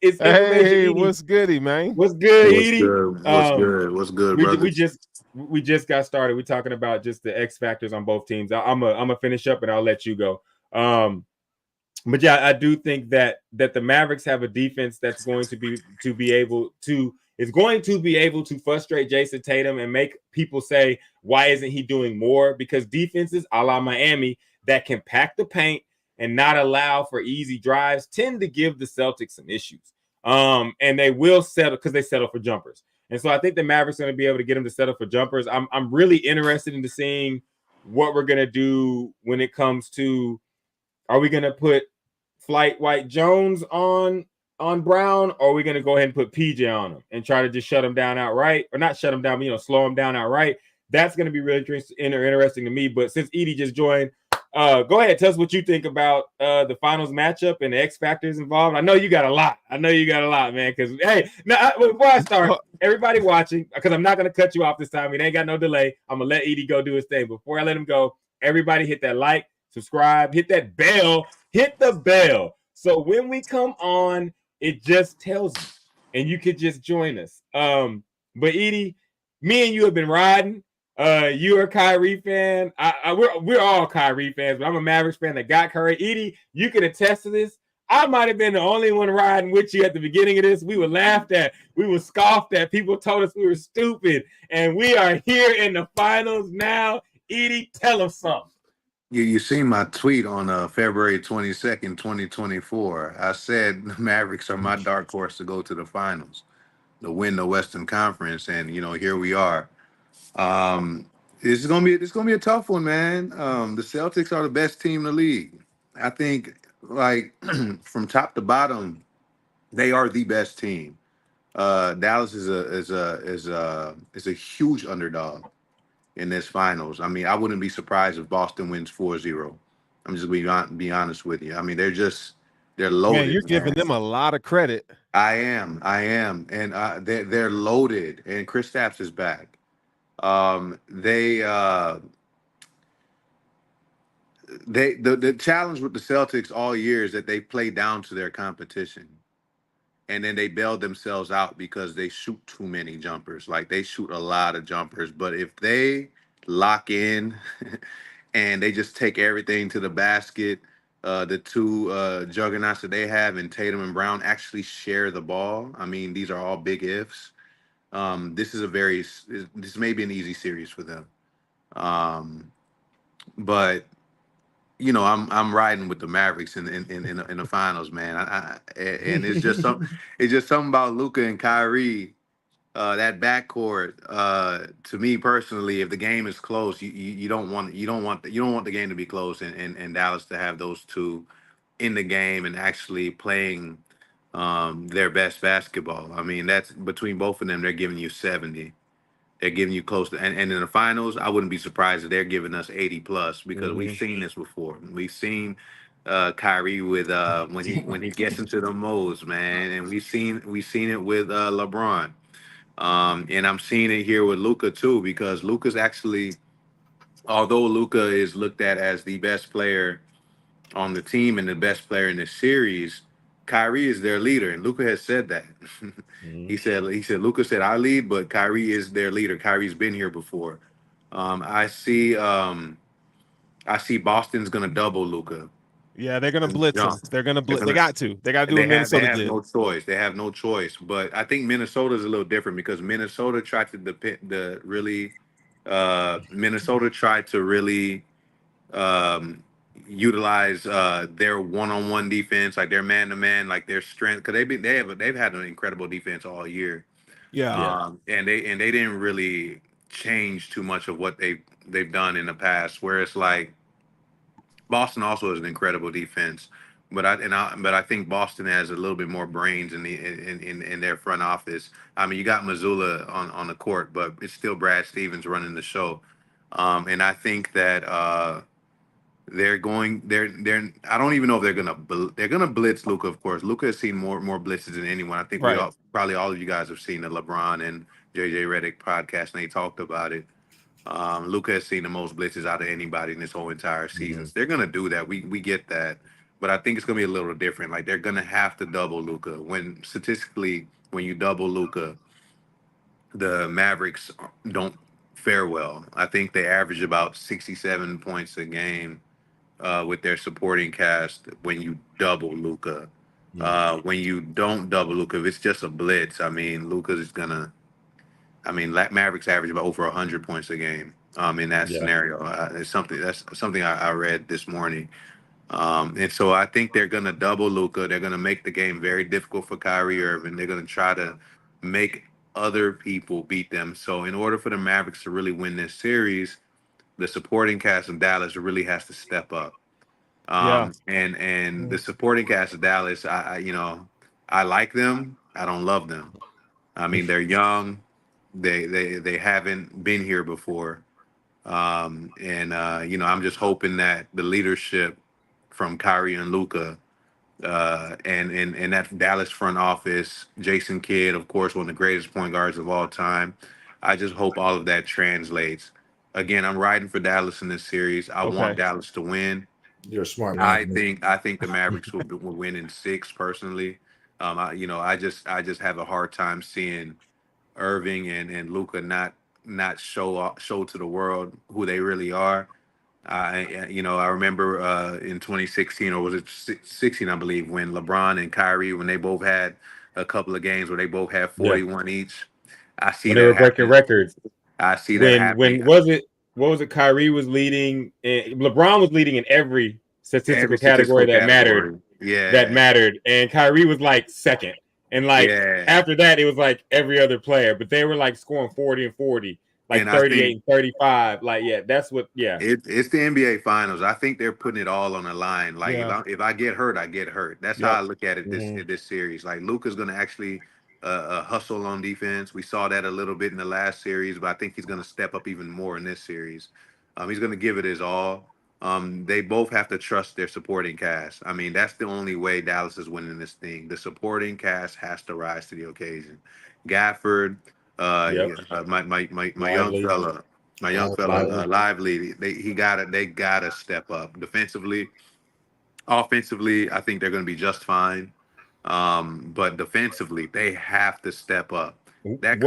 It's hey, what's goody, man? What's good, Edie? What's good, brothers? We just got started. We're talking about just the X factors on both teams. I'm gonna finish up and I'll let you go. But yeah, I do think that the Mavericks have a defense that's going to be able to frustrate Jason Tatum and make people say, why isn't he doing more? Because defenses a la Miami that can pack the paint and not allow for easy drives tend to give the Celtics some issues. And they will settle because they settle for jumpers. And so I think the Mavericks are going to be able to get them to settle for jumpers. I'm really interested into seeing what we're going to do when it comes to, are we going to put Flight White Jones on Brown, or are we going to go ahead and put PJ on him and try to just shut him down outright, or not shut him down, but slow him down outright? That's going to be really interesting to me. But since Edie just joined, go ahead, tell us what you think about the finals matchup and the X factors involved. I know you got a lot. Man. Because before I start, everybody watching, because I'm not going to cut you off this time. It ain't got no delay. I'm gonna let Edie go do his thing. Before I let him go, everybody hit that like, subscribe, hit that bell, hit the bell. So when we come on, it just tells you, and you could just join us. But Edie, me and you have been riding. You're a Kyrie fan. We're all Kyrie fans, but I'm a Mavericks fan that got Kyrie. Edie, you can attest to this. I might have been the only one riding with you at the beginning of this. We were laughed at. We were scoffed at. People told us we were stupid. And we are here in the finals now. Edie, tell us something. You seen my tweet on February 22nd, 2024. I said the Mavericks are my dark horse to go to the finals, to win the Western Conference. And, here we are. It's gonna be a tough one, man. The Celtics are the best team in the league. I think, like from top to bottom, they are the best team. Dallas is a huge underdog in this finals. I mean, I wouldn't be surprised if Boston wins 4-0. I'm just gonna be honest with you. I mean, they're loaded. Man, you're giving them a lot of credit. I am, and they're loaded. And Kristaps is back. The challenge with the Celtics all year is that they play down to their competition, and then they bail themselves out because they shoot too many jumpers. Like, they shoot a lot of jumpers, but if they lock in and they just take everything to the basket, the two juggernauts that they have in Tatum and Brown actually share the ball. I mean, these are all big ifs. This may be an easy series for them. But you know, I'm riding with the Mavericks in the finals, man. And it's just something about Luka and Kyrie, that backcourt. To me personally, if the game is close, you don't want the game to be close, and Dallas to have those two in the game and actually playing their best basketball. I mean, that's between both of them. They're giving you 70. They're giving you close to, and in the finals, I wouldn't be surprised if they're giving us 80 plus because we've seen this before. We've seen Kyrie with when he gets into the modes, man, and we've seen it with LeBron. And I'm seeing it here with Luka too, because Luka's actually, although Luka is looked at as the best player on the team and the best player in the series, Kyrie is their leader, and Luka has said that. he said Luka said I lead, but Kyrie is their leader. Kyrie's been here before. I see Boston's gonna double Luka. Yeah, they're gonna blitz him. They're gonna blitz. They got to. They got to do They what have Minnesota did. no choice. They have no choice. But I think Minnesota's a little different because Minnesota tried to really utilize their one-on-one defense, like their man-to-man, like their strength, because they've had an incredible defense all year. Yeah. And they didn't really change too much of what they've done in the past. Where it's like Boston also has an incredible defense, but I think Boston has a little bit more brains in their front office. I mean, you got Missoula on the court, but it's still Brad Stevens running the show. And I think that they're I don't even know if they're gonna blitz Luka. Of course, Luka has seen more blitzes than anyone. I think Right. probably all of you guys have seen the LeBron and JJ Reddick podcast, and they talked about it. Luka has seen the most blitzes out of anybody in this whole entire season. So they're gonna do that. We get that, but I think it's gonna be a little different. Like they're gonna have to double Luka. When statistically, when you double Luka, the Mavericks don't fare well. I think they average about 67 points a game with their supporting cast when you double Luka. When you don't double Luka, if it's just a blitz, I mean, Luka is gonna. I mean, Mavericks average about over 100 points a game. In that scenario, it's something I read this morning. And so I think they're gonna double Luka. They're gonna make the game very difficult for Kyrie Irving. They're gonna try to make other people beat them. So in order for the Mavericks to really win this series, the supporting cast of Dallas really has to step up. And the supporting cast of Dallas, I like them. I don't love them. I mean, they're young. They haven't been here before. I'm just hoping that the leadership from Kyrie and Luka, and that Dallas front office, Jason Kidd, of course, one of the greatest point guards of all time. I just hope all of that translates. Again, I'm riding for Dallas in this series. I want Dallas to win. You're a smart man. I think the Mavericks will win in 6 personally. I just have a hard time seeing Irving and Luka not show to the world who they really are. I remember in 2016, or was it 16, I believe, when LeBron and Kyrie, when they both had a couple of games where they both had 41 each. I see when that they were breaking happening. records. I see that happening. When was it? What was it? Kyrie was leading. LeBron was leading in every statistical category that mattered. Yeah, that mattered, and Kyrie was like second. And after that, it was like every other player, but they were like scoring 40 and 40, like 38 and 35. That's what. Yeah, it's the NBA Finals. I think they're putting it all on the line. Like if I get hurt, I get hurt. That's how I look at it. This series, like Luka's going to actually hustle on defense. We saw that a little bit in the last series, but I think he's going to step up even more in this series. He's going to give it his all. They both have to trust their supporting cast. I mean, that's the only way Dallas is winning this thing. The supporting cast has to rise to the occasion. Gafford, my young fella, Lively. They gotta step up defensively. Offensively, I think they're going to be just fine. But defensively, they have to step up. That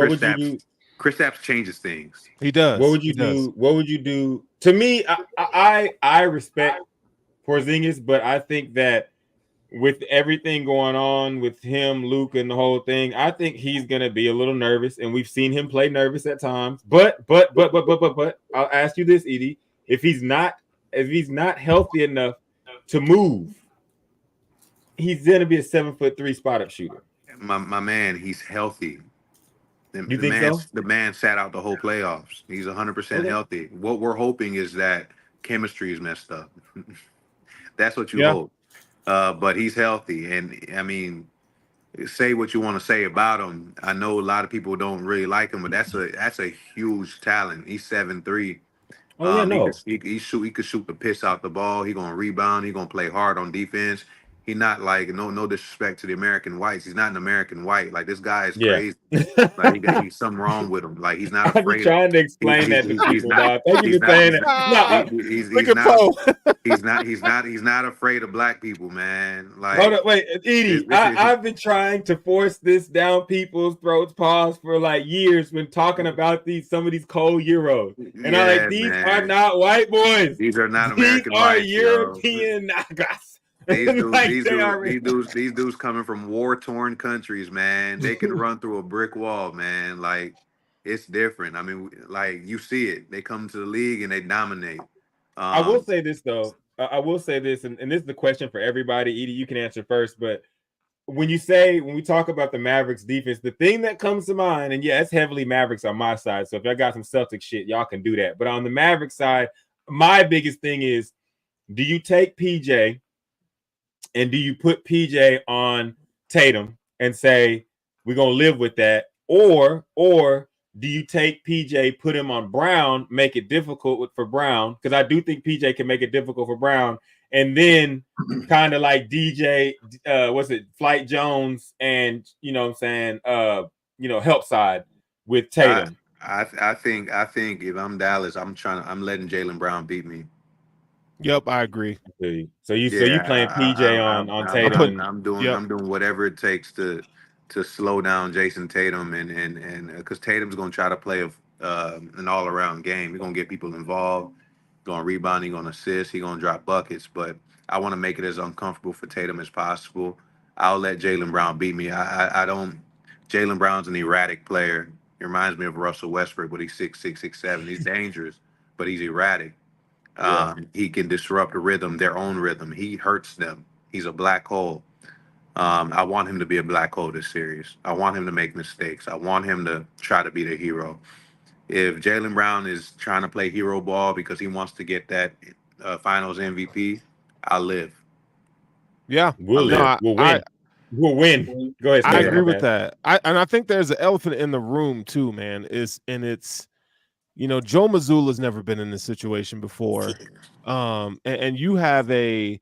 Kristaps changes things. He does. What would you do? What would you do? To me, I respect Porzingis, but I think that with everything going on with him, Luka, and the whole thing, I think he's gonna be a little nervous, and we've seen him play nervous at times. But I'll ask you this, Edie: if he's not healthy enough to move, he's gonna be a 7'3" spot up shooter. My man, he's healthy. You think so? The man sat out the whole playoffs. He's 100% healthy. What we're hoping is that chemistry is messed up. That's what you hope. But he's healthy, and I mean, say what you want to say about him. I know a lot of people don't really like him, but that's a huge talent. He's 7'3". Oh yeah, no. He could shoot the piss out the ball. He gonna rebound. He gonna play hard on defense. He not like no disrespect to the American whites. He's not an American white. Like this guy is crazy. Like he's something wrong with him. Like he's not afraid. I'm trying to explain that to people. Thank you for saying it. He's not afraid of black people, man. Like hold up, wait, Edie. I've been trying to force this down people's throats, pause for like years when talking about some of these cold Euros, and I'm like, these are not white boys. These are not American whites. These are European niggas. These dudes coming from war-torn countries, man. They can run through a brick wall, man. Like it's different. I mean, like you see it. They come to the league and they dominate. I will say this though. I will say this, and this is the question for everybody. Edie, you can answer first, but when we talk about the Mavericks defense, the thing that comes to mind, and yeah, it's heavily Mavericks on my side. So if y'all got some Celtics shit, y'all can do that. But on the Mavericks side, my biggest thing is, do you take PJ and do you put PJ on Tatum and say we're gonna live with that, or do you take PJ, put him on Brown, make it difficult for Brown? Because I do think PJ can make it difficult for Brown, and then kind of like DJ, Flight Jones, and what I'm saying, help side with Tatum. I think if I'm Dallas, I'm letting Jaylen Brown beat me. Yep, I agree. So you playing PJ on Tatum? I'm doing whatever it takes to slow down Jason Tatum and because Tatum's gonna try to play an all around game. He's gonna get people involved. He's gonna rebound. He's gonna assist. He's gonna drop buckets. But I want to make it as uncomfortable for Tatum as possible. I'll let Jaylen Brown beat me. I don't. Jaylen Brown's an erratic player. He reminds me of Russell Westbrook, but he's 6'6", 6'7". He's dangerous, but he's erratic. He can disrupt the rhythm, their own rhythm. He hurts them. He's a black hole. I want him to be a black hole this series. I want him to make mistakes. I want him to try to be the hero. If Jaylen Brown is trying to play hero ball because he wants to get that finals MVP, I'll live. Yeah. We'll win. We'll win. Go ahead. I agree with that. I think there's an elephant in the room too, man. It's Joe Mazzulla's never been in this situation before. And you have a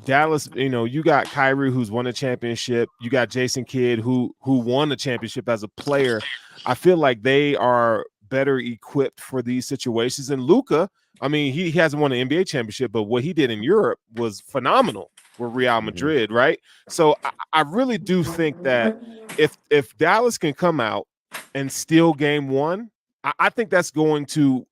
Dallas, you got Kyrie who's won a championship. You got Jason Kidd who won a championship as a player. I feel like they are better equipped for these situations. And Luka, I mean, he hasn't won an NBA championship, but what he did in Europe was phenomenal with Real Madrid, right? So I really do think that if Dallas can come out and steal game one, I think that's going to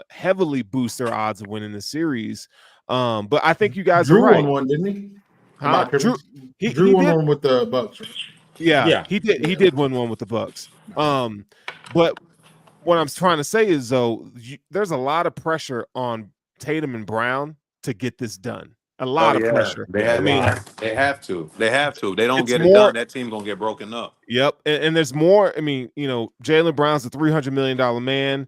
heavily boost their odds of winning the series. But I think you guys are right. Drew won one, didn't he? Drew won one with the Bucks. Yeah, he did. He did win one with the Bucks. But what I'm trying to say is, though, there's a lot of pressure on Tatum and Brown to get this done. A lot of pressure. They have to. They don't get it done, that team gonna get broken up. Yep. And there's more. I mean, Jaylen Brown's a $300 million man.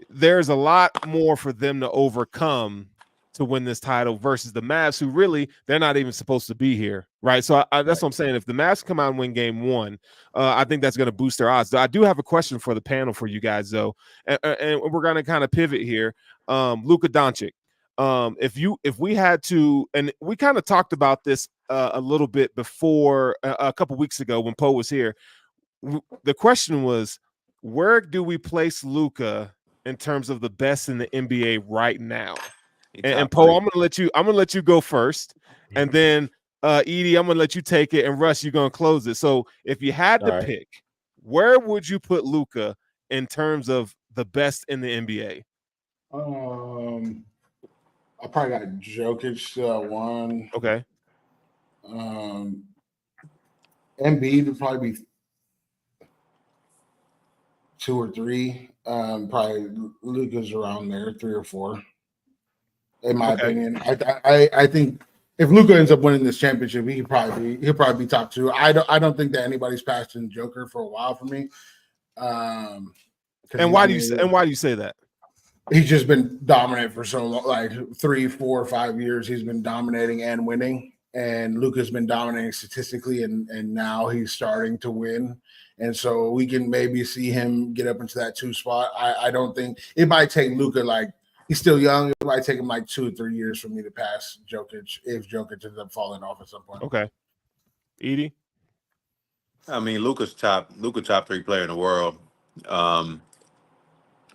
There's a lot more for them to overcome to win this title versus the Mavs, who really, they're not even supposed to be here, right? So that's what I'm saying. If the Mavs come out and win game one, I think that's going to boost their odds. I do have a question for the panel for you guys, though, and we're going to kind of pivot here. Luka Doncic. If we had to, and we kind of talked about this a little bit before a couple weeks ago when Poe was here. The question was, where do we place Luka in terms of the best in the NBA right now? And Poe, I'm gonna let you go first, and then Edie, I'm gonna let you take it, and Russ, you're gonna close it. So if you had to pick, where would you put Luka in terms of the best in the NBA? I probably got Jokic one. Okay. Embiid would probably be 2 or 3. Probably Luka's around there, 3 or 4. In my opinion, I think if Luka ends up winning this championship, he'll probably be top 2. I don't think that anybody's passed in Joker for a while for me. And why do you say that? He's just been dominant for so long, like 3, 4, 5 years. He's been dominating and winning, and Luka's been dominating statistically, and now he's starting to win. And so we can maybe see him get up into that 2 spot. I don't think it might take Luka, like, he's still young. It might take him like 2 or 3 years for me to pass Jokic if Jokic ends up falling off at some point. Okay. Edie? I mean, Luka top 3 player in the world.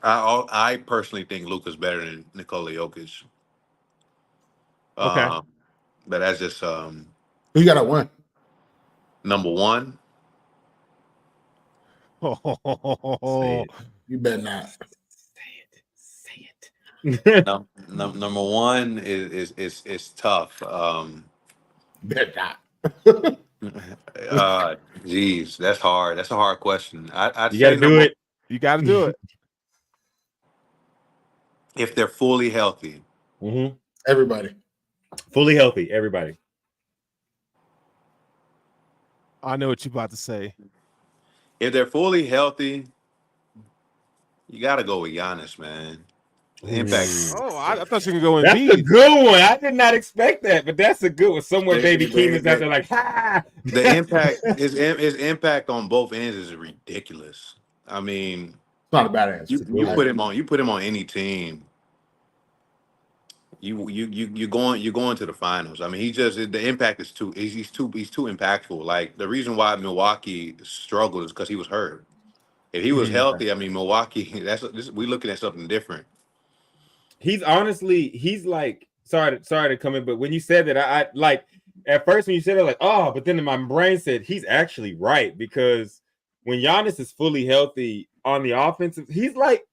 I personally think Luka's better than Nikola Jokic. Okay. But that's just Who you got to win? number 1. Oh, You better not. Say it. Number 1 is tough. Better not. Geez, that's hard. That's a hard question. I'd You got to do it. you got to do it. If they're fully healthy. Mm-hmm. Everybody. Fully healthy, everybody. I know what you're about to say. If they're fully healthy, you got to go with Giannis, man. The impact. Oh, I thought you could go in. That's a good one. I did not expect that, but that's a good one. Somewhere Baby Keem is out there like, ha! The impact, his impact on both ends is ridiculous. I mean, it's not a bad answer. You put him on any team. You going to the finals. I mean, the impact is he's too impactful. Like, the reason why Milwaukee struggled is because he was hurt. If he was healthy, I mean, Milwaukee, we're looking at something different. He's like, sorry to come in, but when you said that, I like, at first when you said it, like, oh, but then my brain said he's actually right, because when Giannis is fully healthy on the offensive, he's like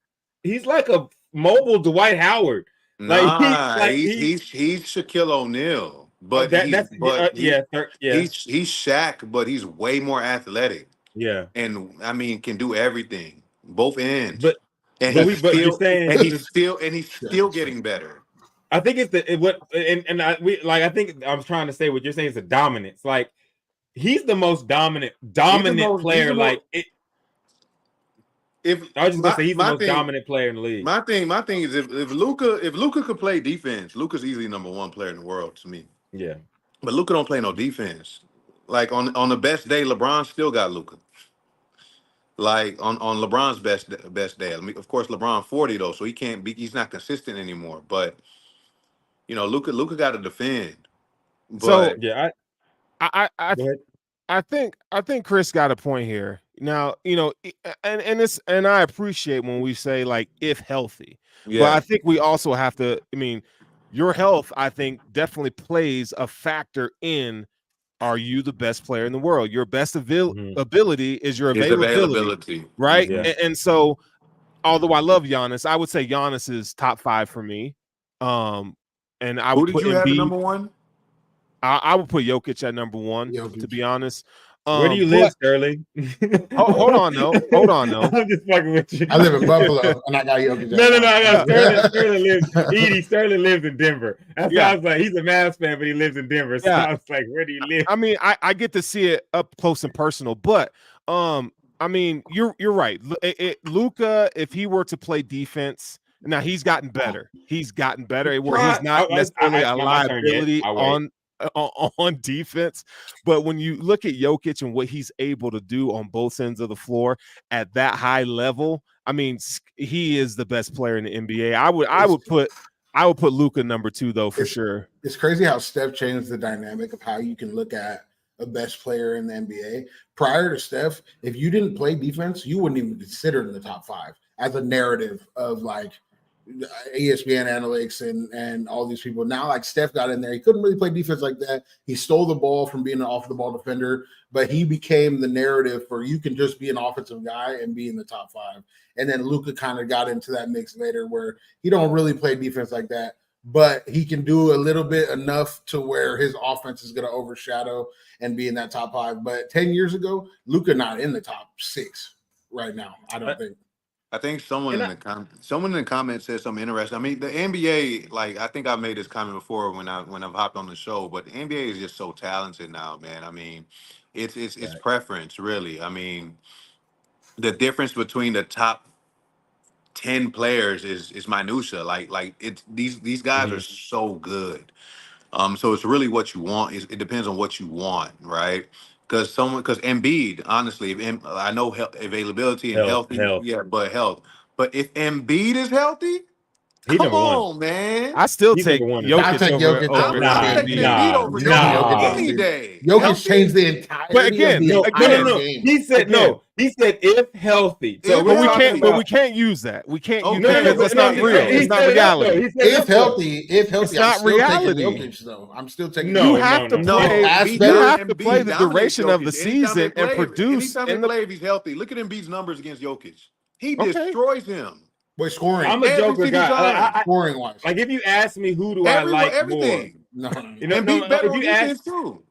a mobile Dwight Howard. He's Shaquille O'Neal, but he's Shaq, but he's way more athletic. Yeah, and I mean, can do everything, both ends. He's still getting better. I think it's I think I was trying to say what you're saying is the dominance. Like, he's the most dominant player. He's the most dominant player in the league. My thing is if Luka could play defense, Luka's easily number 1 player in the world to me. Yeah, but Luka don't play no defense. Like, on the best day, LeBron still got Luka. Like, on LeBron's best day. I mean, of course, LeBron 40 though, so he's not consistent anymore. But Luka got to defend. But, so yeah, I think Chris got a point here. Now, and I appreciate when we say, like, if healthy. Yeah. But I think we also have to, I mean, your health, I think, definitely plays a factor in, are you the best player in the world? Your best ability is your availability. Right? Yeah. And so, although I love Giannis, I would say Giannis is top 5 for me. And I would put Embiid at number 1? I would put Jokic at number 1, to be honest. Where do you live, Sterling? Hold on, though. I'm just fucking with you. I live in Buffalo, and I got Jokic. No. I got Sterling lives in Denver. That's why I was like, he's a Mavs fan, but he lives in Denver. So I was like, where do you live? I mean, I get to see it up close and personal, but I mean, you're right. Luka, if he were to play defense, now he's gotten better. He's gotten better where he's not necessarily a liability on defense. But when you look at Jokic and what he's able to do on both ends of the floor at that high level, I mean, he is the best player in the NBA. I would put Luka number 2 though, for sure. It's crazy how Steph changed the dynamic of how you can look at a best player in the NBA. Prior to Steph, if you didn't play defense, you wouldn't even consider in the top 5 as a narrative of, like, ESPN analytics and all these people. Now, like, Steph got in there. He couldn't really play defense like that. He stole the ball from being an off-the-ball defender, but he became the narrative for you can just be an offensive guy and be in the top 5. And then Luka kind of got into that mix later where he don't really play defense like that, but he can do a little bit enough to where his offense is going to overshadow and be in that top 5. But 10 years ago, Luka not in the top 6 right now. I don't think. I think someone in the comments said something interesting. I mean, the NBA, like I think I made this comment before when I've hopped on the show, but the NBA is just so talented now, man. I mean, it's preference, really. I mean, the difference between the top 10 players is minutia. Like it's these guys are so good. So it's really what you want. It depends on what you want, right? Because Embiid, honestly, I know availability and health. Yeah, but health. But if Embiid is healthy, He come number one. on, man. I still He's take number one. Jokic I take over. Jokic over over I'm taking Embiid over Jokic any day. Jokic Healthy? changed the entire. But again, No. game. He said Again. no. He said if healthy. So If But we healthy. can't. But we can't use that. We can't use No, that no, because no, that's not real. He It's not set it up, though. reality. He set it If up, though. healthy, It's I'm not still reality. taking Jokic, though. I'm still taking. No, You have to No, play. That's You better. have to Embiid play the dominates duration of the Jokic. Anytime season they and play- produce. Anytime In they the play, if he's healthy, look at Embiid's numbers against Jokic. He Okay. destroys him. Wait, scoring. I'm a Every Joker single guy. time. Scoring wise. Like if you ask me who do I like Everything. No. more, you know, Embiid better if on you ask, defense too.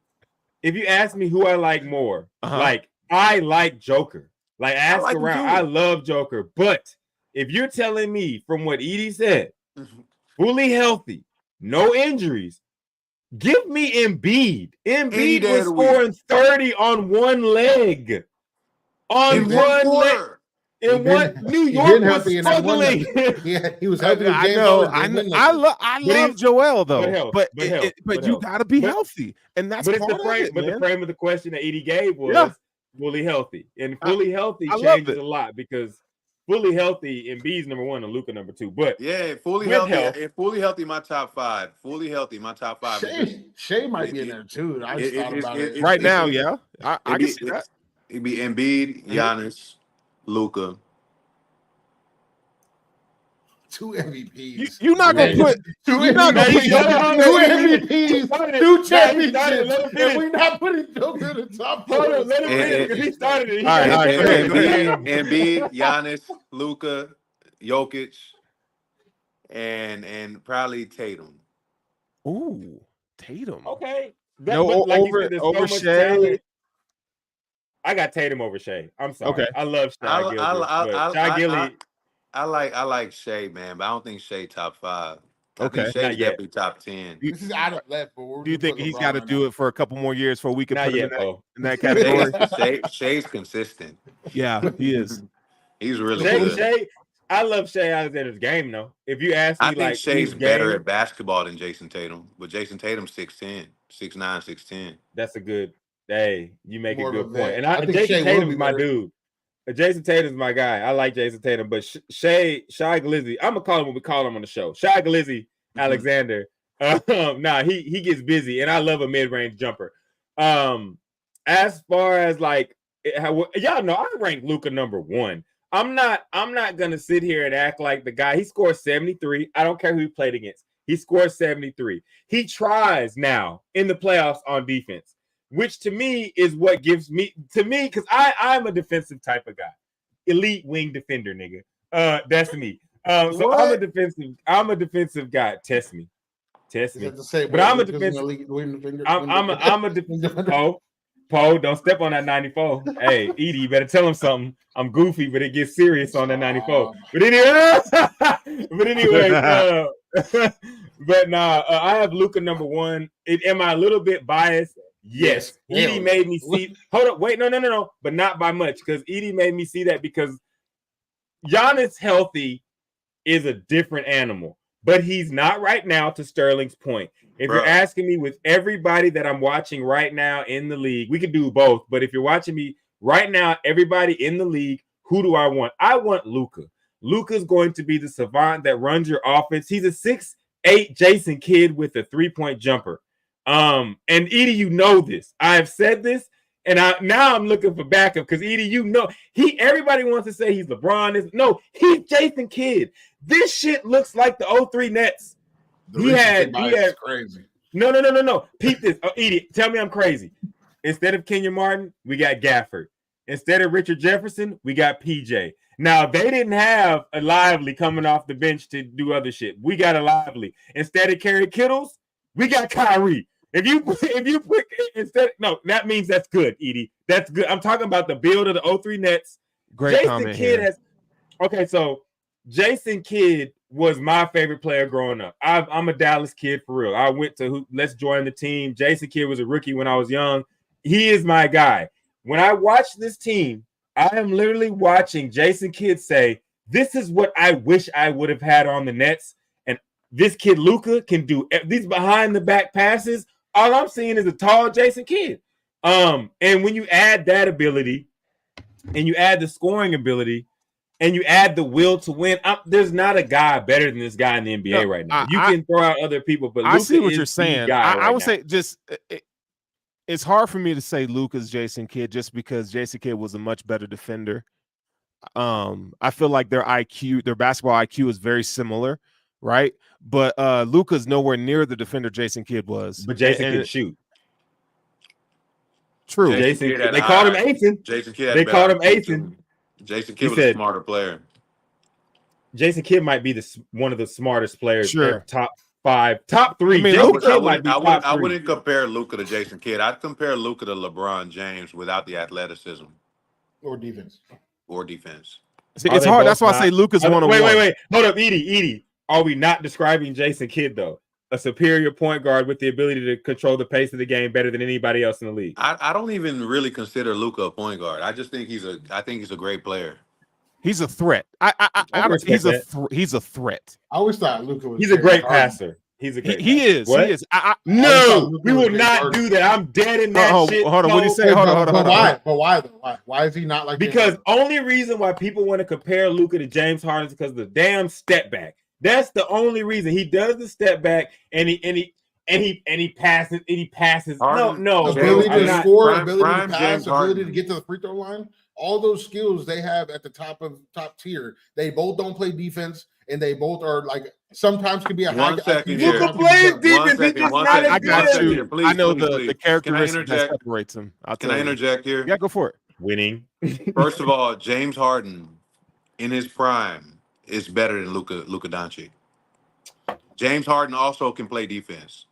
if you ask me who I like more, Uh-huh. like I like Joker. Like ask like him around, too. I love Joker. But if you're telling me from what Edie said, fully healthy, no injuries, give me Embiid. Any Embiid day was of the week. scoring 30 on one leg. On In one one leg. quarter. In one, New he York been was healthy in that one struggling. Yeah, he was healthy. with I James know. Harden. I love But love Joel though. health, But but health, but you health. got to be But- healthy, and that's But part it's the frame. of it, But man. the frame of the question that Edie gave was Yeah. fully healthy, and fully healthy I love changes it. a lot because fully healthy, Embiid's number 1 and Luka number 2. But Yeah, fully With healthy. health. Fully healthy, my top 5. Fully healthy, my top 5. Shea might be in there too. I just thought about it. Right now, yeah, I can see that. It'd be Embiid, Giannis, Luka. 2 MVPs. You're not gonna put. Two You're not gonna put. MVPs, started it. 2 No, he started it. championships, Let him finish. and we're not putting Joker in the top hold 4. on, let him And- finish because he started it. He All right, said- all right, go ahead, go ahead. Embiid, Giannis, Luka, Jokic, and probably Tatum. Ooh, Tatum. Okay. No, but like you over- said, there's over so much Shea. talent. I got Tatum over Shea. I'm sorry. Okay. I love Shea Gilgeous, but Shai Gilly. I like Shea, man, but I don't think Shea top 5. I Okay. think Shea's Not yet. definitely top 10. This is out of left, but we're Do you gonna think put he's LeBron got to right do now. it for a couple more years before we can Not put him yet, Bo. in that category? Shea's consistent. Yeah, he is. He's really Shea, good. Shea, I love Shea Alexander's game, though. If you ask me, I think like, Shea's whose better game, at basketball than Jason Tatum, but Jason Tatum's 6'10", 6'9", 6'10". that's a good. Hey, you make More a of good a point. vet. And I think Jason Shea will Tatum's be my better. dude. Jason Tatum's my guy. I like Jason Tatum, but Shai Glizzy, I'm gonna call him what we call him on the show. Shai Glizzy Alexander. He gets busy, and I love a mid-range jumper. As far as like y'all know, I rank Luka number 1. I'm not gonna sit here and act like the guy. He scored 73. I don't care who he played against. He scored 73. He tries now in the playoffs on defense, which to me is what gives me because I'm a defensive type of guy, elite wing defender, nigga. That's me. So I'm a defensive guy. Test me. But I'm a defensive. I'm a defensive. Poe, don't step on that 94. Hey, Edie, you better tell him something. I'm goofy, but it gets serious on that 94. But anyway, I have Luka number 1. Am I a little bit biased? Yes. Edie made me see. Hold up, wait, no, but not by much because Edie made me see that because Giannis healthy is a different animal, but he's not right now. To Sterling's point, if you're asking me with everybody that I'm watching right now in the league, we could do both. But if you're watching me right now, everybody in the league, who do I want? I want Luka. Luka's going to be the savant that runs your offense. He's a 6'8" Jason Kidd with a 3-point jumper. And Edie, you know this. I have said this, and now I'm looking for backup because Edie, you know, everybody wants to say he's LeBron. No, he's Jason Kidd. This shit looks like the 03 Nets. He had crazy. No. Peep this. Edie, tell me I'm crazy. Instead of Kenyon Martin, we got Gafford. Instead of Richard Jefferson, we got PJ. Now, they didn't have a Lively coming off the bench to do other shit. We got a Lively. Instead of Kerry Kittles, we got Kyrie. If you put instead, no, that means that's good, Edie. That's good. I'm talking about the build of the 03 Nets. Great Jason comment Kidd here. okay, so Jason Kidd was my favorite player growing up. I'm a Dallas kid for real. I went to Let's Join the Team. Jason Kidd was a rookie when I was young. He is my guy. When I watch this team, I am literally watching Jason Kidd say, this is what I wish I would have had on the Nets. And this kid, Luka, can do these behind the back passes. All I'm seeing is a tall Jason Kidd. And when you add that ability and you add the scoring ability and you add the will to win, there's not a guy better than this guy in the NBA right now. You can throw out other people, but I Luka see what is you're saying. I would say just it's hard for me to say Luka's Jason Kidd just because Jason Kidd was a much better defender. I feel like their basketball IQ is very similar, right? But Luka's nowhere near the defender Jason Kidd was. But Jason can shoot. True. Jason Kidd, they called him Athan. Jason Kidd. They called him Athan. Jason Kidd was a smarter player. Jason Kidd might be one of the smartest players. Sure. Top 5, top 3. I mean, I wouldn't compare Luka to Jason Kidd. I'd compare Luka to LeBron James without the athleticism or defense. See, it's hard. That's why I say Luka's 101. Wait. Hold up, Edie. Are we not describing Jason Kidd though? A superior point guard with the ability to control the pace of the game better than anybody else in the league. I don't even really consider Luka a point guard. I just think he's a great player. He's a threat. He's a threat. I always thought Luka was. He's a great passer. He's a great. He is. What? He is. No, we will not do that. I'm dead in that shit. Hold on. What do you say? Hold on. Why? But why though? Why is he not like? Because only reason why people want to compare Luka to James Harden is because of the damn step back. That's the only reason. He does the step back and he passes. Harden, no. Ability to score, ability to pass, ability to get to the free throw line. All those skills they have at the top tier. They both don't play defense, and they both are like sometimes can be a high. Luka plays defense. He's just not as I got good. you. I know the characteristic that separates him. Can I interject here? Yeah, go for it. Winning. First of all, James Harden in his prime is better than Luka Doncic. James Harden also can play defense.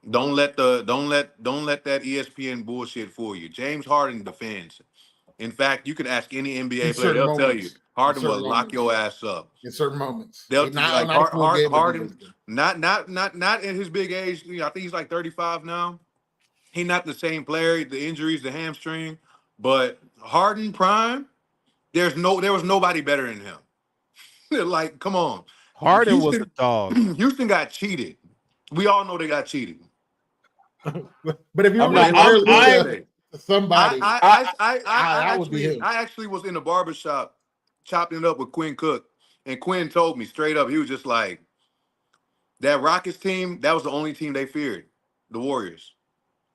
Don't let that ESPN bullshit fool you. James Harden defends. In fact, you can ask any NBA player; they'll tell you Harden will lock your ass up in certain moments. They'll like Harden, not in his big age. I think he's like 35 now. He's not the same player. The injuries, the hamstring, but Harden prime. There was nobody better than him. Like, come on. Harden was a dog. Houston got cheated. We all know they got cheated. But if you remember somebody, I actually was in the barbershop chopping it up with Quinn Cook, and Quinn told me straight up, he was just like, that Rockets team, that was the only team they feared, the Warriors.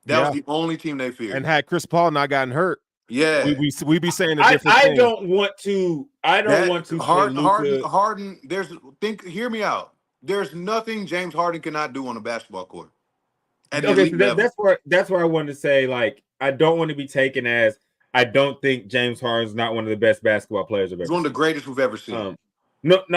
That was the only team they feared. And had Chris Paul not gotten hurt, yeah, we be saying a different thing. I don't want to Harden. Hear me out. There's nothing James Harden cannot do on a basketball court. Okay, so that's where I wanted to say, like, I don't want to be taken as I don't think James Harden's not one of the best basketball players I've ever seen. He's one of the greatest we've ever seen. I'm not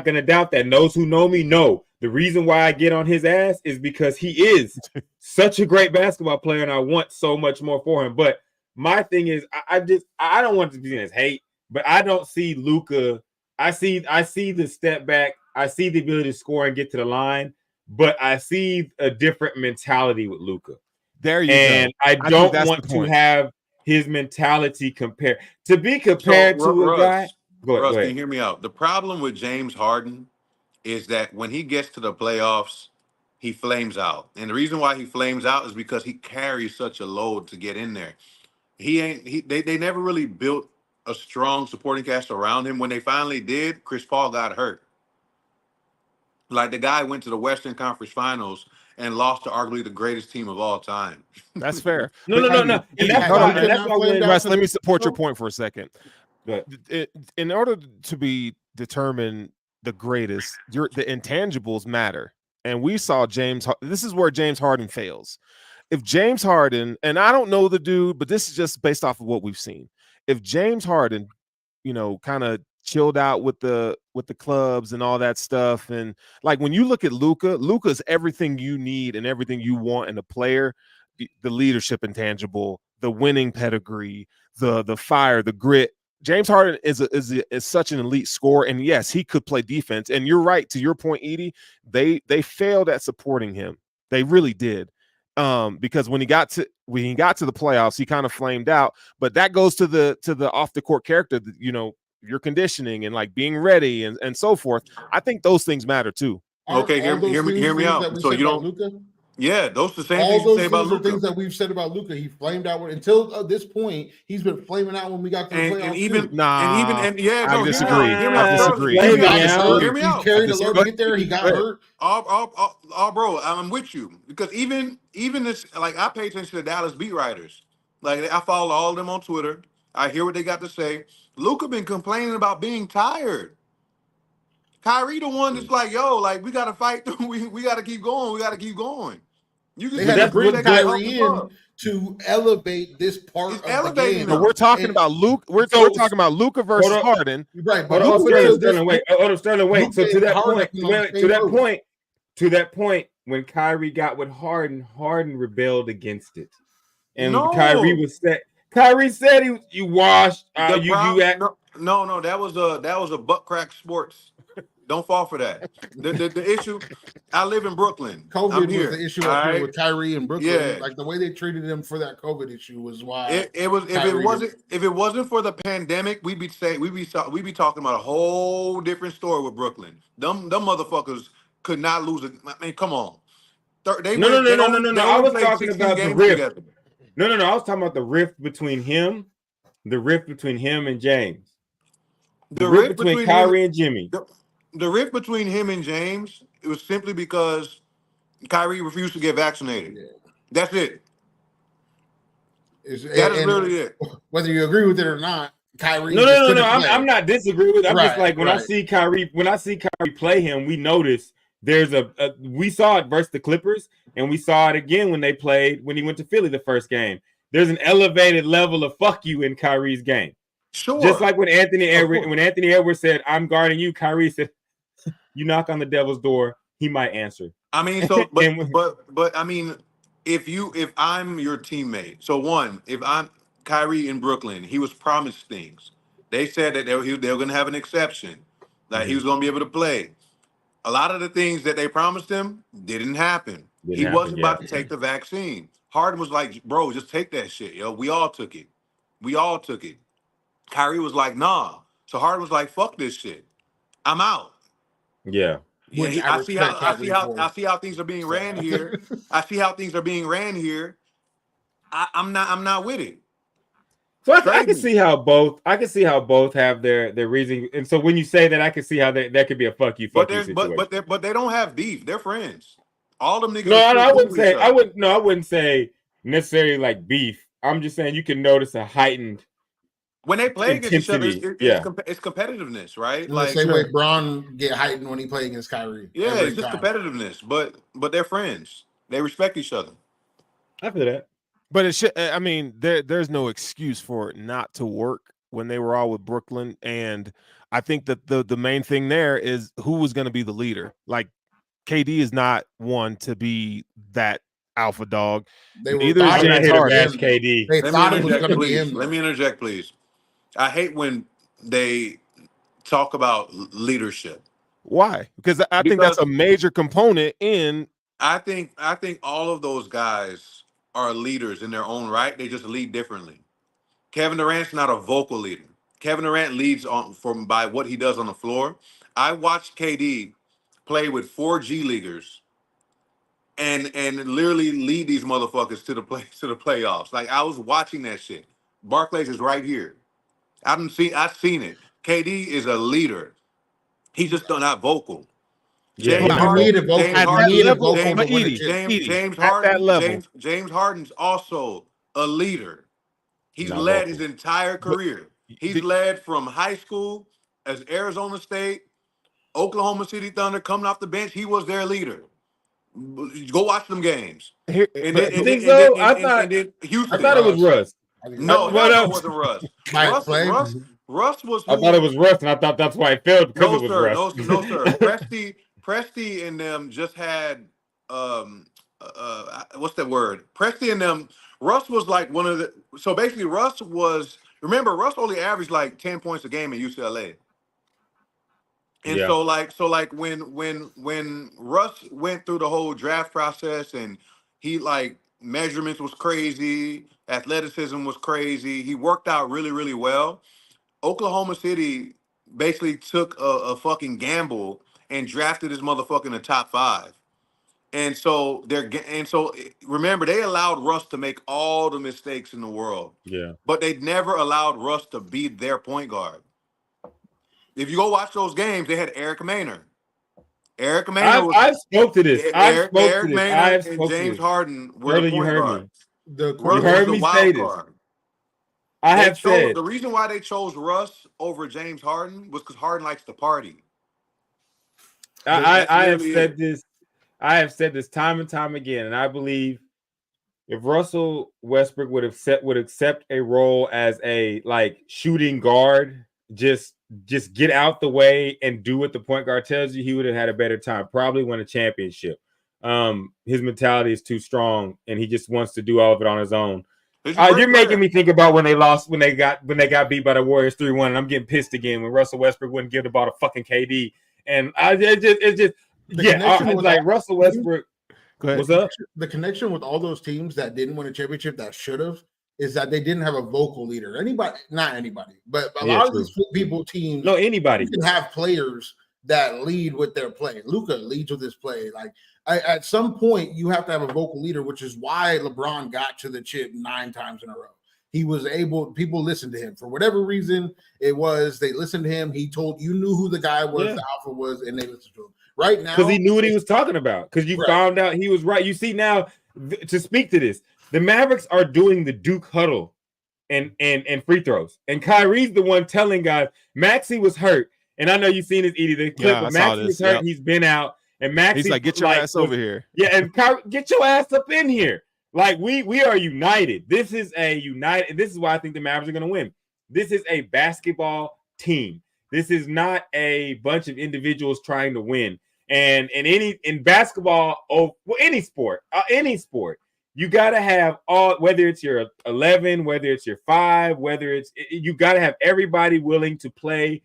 going to doubt that. And those who know me know the reason why I get on his ass is because he is such a great basketball player, and I want so much more for him. But my thing is, I don't want to be seen as hate, but I don't see Luka. I see the step back. I see the ability to score and get to the line, but I see a different mentality with Luka. There you go. And I don't want to have his mentality compared to a guy. Go ahead. Can you hear me out? The problem with James Harden is that when he gets to the playoffs, he flames out. And the reason why he flames out is because he carries such a load to get in there. They never really built a strong supporting cast around him. When they finally did, Chris Paul got hurt. Like, the guy went to the Western Conference Finals and lost to arguably the greatest team of all time. That's fair. No. And that's why Russ, let me support your point for a second. In order to be determined the greatest, the intangibles matter. And we saw this is where James Harden fails. if James Harden, and I don't know the dude, but this is just based off of what we've seen. If James Harden, kind of chilled out with the clubs and all that stuff, and like when you look at Luka's everything you need and everything you want in a player, the leadership intangible, the winning pedigree, the fire, the grit. James Harden is such an elite scorer, and yes, he could play defense. And you're right, to your point, Edie. They failed at supporting him. They really did, because when he got to the playoffs, he kind of flamed out. But that goes to the off the court character, your conditioning and like being ready and so forth. I think those things matter too. Okay, hear me out. So you don't. Luka? Yeah, those the same All things you those say about things are Luka. things that we've said about Luka. He flamed out until this point. He's been flaming out when we got to the playoffs. I disagree. Hear me I out. disagree. He got hurt. Hear me He out. carried the load to get there. He got hurt. Bro, I'm with you because even this, like, I pay attention to Dallas beat writers. Like, I follow all of them on Twitter. I hear what they got to say. Luka been complaining about being tired. Kyrie the one that's like, yo, like, we gotta fight through. We gotta keep going. We gotta keep going. They had to bring Kyrie in to elevate this part of the game. But we're talking about Luke. We're talking about Luka versus Harden. Right, but Sterling, wait. So to that point, when Kyrie got with Harden rebelled against it, and Kyrie was set. Kyrie said you washed. No, that was a butt crack sports. Don't fall for that. The issue, I live in Brooklyn. COVID was the issue up here with Kyrie in Brooklyn. Yeah. Like the way they treated him for that COVID issue was why if it wasn't for the pandemic, we'd be talking about a whole different story with Brooklyn. Them motherfuckers could not lose it. I mean, come on. No. I was talking about the rift. No. I was talking about the rift between him and James. The rift between Kyrie and Jimmy. The rift between him and James, it was simply because Kyrie refused to get vaccinated. Yeah. That's it. That is literally it. Whether you agree with it or not, Kyrie. No. I'm not disagreeing with it. I'm just like when I see Kyrie play him, we notice there's we saw it versus the Clippers, and we saw it again when he went to Philly the first game. There's an elevated level of fuck you in Kyrie's game. Sure. Just like when Anthony Edwards said, "I'm guarding you," Kyrie said, "You knock on the devil's door, he might answer." I mean, so but I mean, if I'm your teammate, so if I'm Kyrie in Brooklyn, he was promised things. They said that they were going to have an exception, that he was going to be able to play. A lot of the things that they promised him didn't happen. He wasn't about to take the vaccine. Harden was like, "Bro, just take that shit, yo. We all took it. Kyrie was like, "Nah." So Harden was like, "Fuck this shit. I'm out." Yeah. I see how things are being ran here. I'm not with it. So I can see how both have their reason. And so when you say that, I can see how that could be a fuck you situation. But they don't have beef. They're friends. All them niggas. No, I wouldn't say necessarily like beef. I'm just saying you can notice a heightened when they play against each other, it's competitiveness, right? Like the same way Brown get heightened when he play against Kyrie. Yeah, it's just competitiveness, but they're friends. They respect each other. I feel that. But it should. I mean, there's no excuse for it not to work when they were all with Brooklyn, and I think that the main thing there is who was going to be the leader. Like KD is not one to be that alpha dog. Neither is James Harden. KD. They thought it was going to be him. Let me interject, please. I hate when they talk about leadership. Why? Because I think that's a major component in. I think all of those guys are leaders in their own right. They just lead differently. Kevin Durant's not a vocal leader. Kevin Durant leads by what he does on the floor. I watched KD play with 4 G leaguers and literally lead these motherfuckers to the playoffs. Like, I was watching that shit. Barclays is right here. I've seen it. KD is a leader. He's just not vocal. James Harden's also a leader. He's led his entire career. He's led from high school as Arizona State, Oklahoma City Thunder, coming off the bench. He was their leader. Go watch them games. Here, And but, then, think so? I then Houston. I thought it was Russ. I think No, it's What no, up? it wasn't Russ. Mike Flay. Russ was I who? thought it was Russ, and I thought that's why it failed because No, it was sir. Russ. No, sir. Presti and them just had what's that word? Presti and them. Russ was like one of the. So basically, Russ only averaged like 10 points a game at UCLA. And Yeah. so like when Russ went through the whole draft process and he like measurements was crazy, athleticism was crazy. He worked out really, really well. Oklahoma City basically took a fucking gamble and drafted this motherfucker in the top 5. And so remember, they allowed Russ to make all the mistakes in the world, Yeah. but they never allowed Russ to be their point guard. If you go watch those games, they had Eric Maynard. I've spoke to this. Eric Maynard and James Harden were Brother, the you point heard guards. me. The Russ You was heard the me say wild this. card. I have said The reason why they chose Russ over James Harden was because Harden likes to party. I have literally said it. this. I have said this time and time again, and I believe if Russell Westbrook would accept a role as a like shooting guard, just get out the way and do what the point guard tells you, he would have had a better time. Probably win a championship. His mentality is too strong, and he just wants to do all of it on his own. You're making me think about when they got beat by the Warriors 3-1, and I'm getting pissed again when Russell Westbrook wouldn't give the ball to fucking KD, and Russell Westbrook. What's up? The connection with all those teams that didn't win a championship that should have is that they didn't have a vocal leader. Not anybody, but a lot of these teams. No, anybody. You can have players that lead with their play. Luka leads with his play. Like at some point, you have to have a vocal leader, which is why LeBron got to the chip 9 times in a row. He was able. People listened to him for whatever reason. They listened to him. He told you knew who the guy was, the alpha was, and they listened to him. Right now, because he knew what he was talking about. Because you found out he was right. You see now, to speak to this, the Mavericks are doing the Duke huddle and free throws, and Kyrie's the one telling guys Maxey was hurt, and I know you've seen his the clip. But Maxey was hurt. Yep. He's been out, and Maxey he's like, get your ass over here. Yeah, and get your ass up in here. Like we are united. This is a united. This is why I think the Mavericks are going to win. This is a basketball team. This is not a bunch of individuals trying to win. And in basketball, any sport, you got to have all, whether it's your 11, whether it's your 5, you got to have everybody willing to play,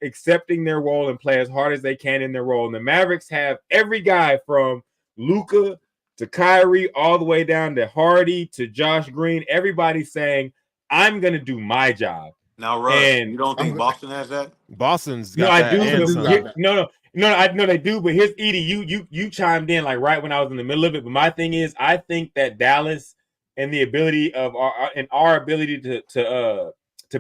accepting their role and play as hard as they can in their role. And the Mavericks have every guy from Luka to Kyrie, all the way down to Hardy to Josh Green, everybody saying, I'm going to do my job. Now, Russ, you don't think Boston has that? Boston's got that. No, I know they do, but here's Edie. You chimed in like right when I was in the middle of it. But my thing is, I think that Dallas and the ability of our ability to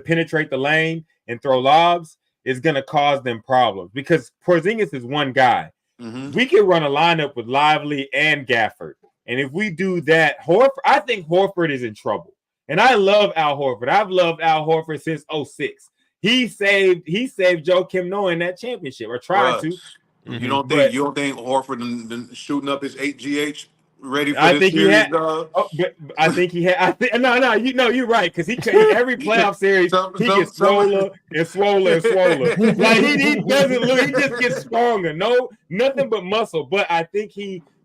penetrate the lane and throw lobs is going to cause them problems because Porzingis is one guy. Mm-hmm. We can run a lineup with Lively and Gafford, and if we do that, I think Horford is in trouble. And I love Al Horford. I've loved Al Horford since 2006. He saved Joakim Noah in that championship, or tried to. Mm-hmm. You don't think Horford been shooting up his 8GH ready for this series? I think he had. You're right, because he every playoff series he gets swoller and swoller and swoller. Like he doesn't look. He just gets stronger. No, nothing but muscle. But I think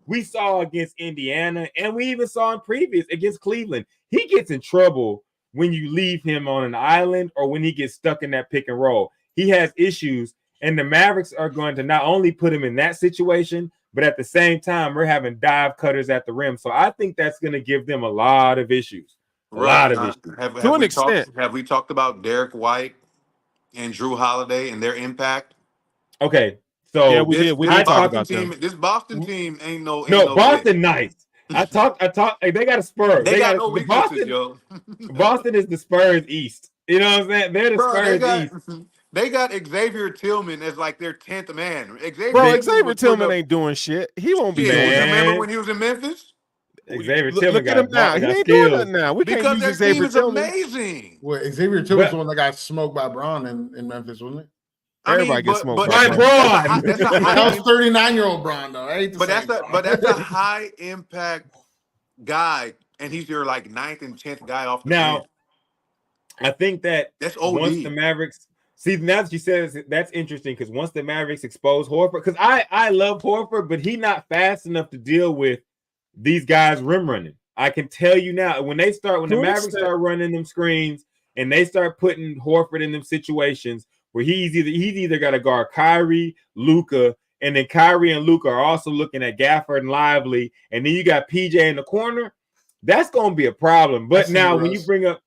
we saw against Indiana, and we even saw in previous against Cleveland. He gets in trouble when you leave him on an island or when he gets stuck in that pick and roll. He has issues, and the Mavericks are going to not only put him in that situation, but at the same time, we're having dive cutters at the rim. So I think that's going to give them a lot of issues. A lot of issues. To an extent. Have we talked about Derek White and Drew Holiday and their impact? Okay. So yeah, we did. We did talk about them. This Boston team ain't no Boston nice. I talked. They got a Spurs. They got no weaknesses, yo. Boston is the Spurs East. You know what I'm saying? They're the Spurs East. They got Xavier Tillman as like their 10th man. Xavier Tillman ain't doing shit. He won't be doing it. Remember when he was in Memphis? Xavier Tillman look at him now. He ain't doing nothing now. We can't use Xavier Tillman. Amazing. Well, Xavier Tillman's the one that got smoked by Brown in Memphis, wasn't it? Everybody gets smoked by Bron. That's a That high, was 39-year-old Bron, though. I hate to but say that's a high impact guy, and he's your like 9th and 10th guy off the bench. Now, I think that That's OD. once the Mavericks see, now that you said this, that's interesting because once the Mavericks expose Horford, because I love Horford, but he's not fast enough to deal with these guys rim running. I can tell you now, when the Mavericks start running them screens and they start putting Horford in them situations where he's either got to guard Kyrie, Luka, and then Kyrie and Luka are also looking at Gafford and Lively, and then you got PJ in the corner, that's going to be a problem. But now when you bring up,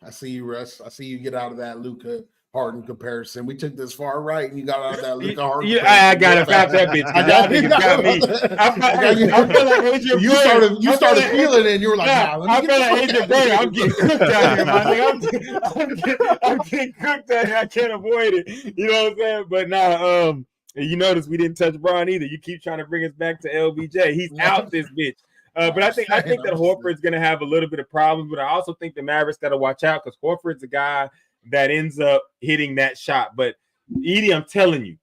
I see you, Russ. I see you get out of that Luka Harden comparison. We took this far right, and you got out of that Luka Harden. I got to stop that bitch. Y'all niggas got me. I feel like Adrian you started feeling it, and you were like, I feel like Adrian Burner. I'm getting cooked out here, my nigga. I'm getting cooked out here. I can't avoid it. You know what I'm saying? But now, you notice we didn't touch Bron either. You keep trying to bring us back to LBJ. He's out this bitch. But I think that Horford's going to have a little bit of problems, but I also think the Mavericks got to watch out because Horford's a guy that ends up hitting that shot. But Edie, I'm telling you,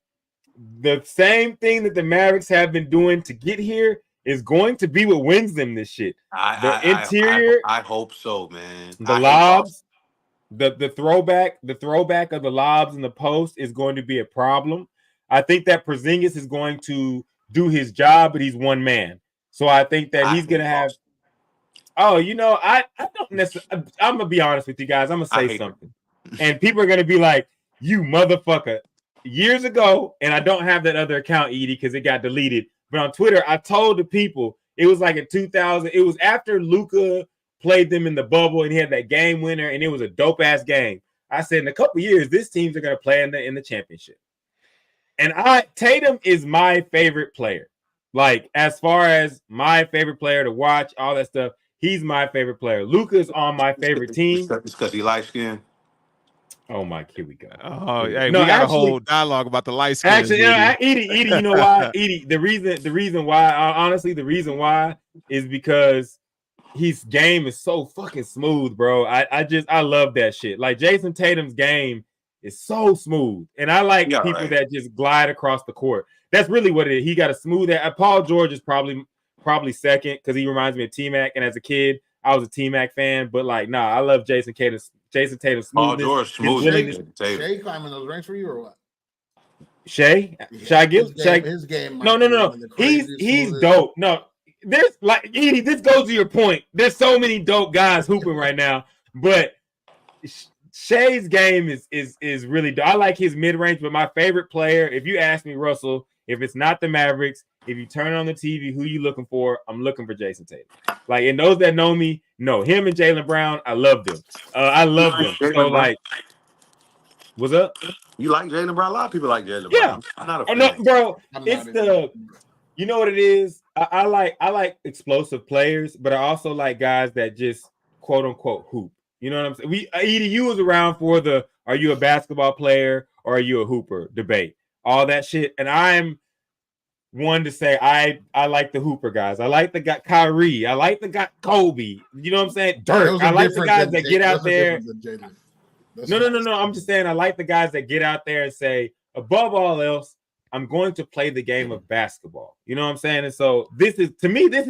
the same thing that the Mavericks have been doing to get here is going to be what wins them this shit. Interior, I hope so, man. The lobs, the throwback of the lobs in the post is going to be a problem. I think that Porzingis is going to do his job, but he's one man. So I think that he's going to have – I don't necessarily – I'm going to be honest with you guys. I'm going to say something. And people are going to be like, you motherfucker. Years ago, and I don't have that other account, Edie, because it got deleted. But on Twitter, I told the people, it was like in 2000. It was after Luka played them in the bubble and he had that game winner, and it was a dope-ass game. I said, in a couple years, this teams are going to play in the championship. And Tatum is my favorite player. Like, as far as my favorite player to watch, all that stuff, he's my favorite player. Luka's on my favorite team. It's because he light skinned. Oh, Mike, here we go. Oh, hey, we got a whole dialogue about the light skin. Actually, Edie, you know why? Edie, the reason why, honestly, the reason why is because his game is so fucking smooth, bro. I love that shit. Like, Jason Tatum's game is so smooth. And I like people that just glide across the court. That's really what it is. He got a smooth. Paul George is probably second because he reminds me of T-Mac. And as a kid, I was a T-Mac fan. But like, nah, I love Jason Tatum's smoothness. Paul George smooth. Shay climbing those ranks for you or what? Shay? His game. No. He's dope. No, there's like Edie. This goes to your point. There's so many dope guys hooping right now, but Shay's game is really dope. I like his mid range, but my favorite player, if you ask me, Russell, if it's not the Mavericks, if you turn on the TV, who you looking for? I'm looking for Jason Tatum. Like, and those that know me know him and Jaylen Brown. I love them. So like, what's up? You like Jaylen Brown? A lot of people like Jaylen Brown. Yeah, I'm not a fan. No, bro. You know what it is? I like explosive players, but I also like guys that just quote unquote hoop. You know what I'm saying? Edie, you was around for the are you a basketball player or are you a hooper debate, all that shit. And I'm one to say I like the hooper guys. I like the guy Kyrie. I like the guy Kobe. You know what I'm saying? Dirk. I like the guys that get out there. No. I'm just saying I like the guys that get out there and say, above all else, I'm going to play the game of basketball. You know what I'm saying? And so this is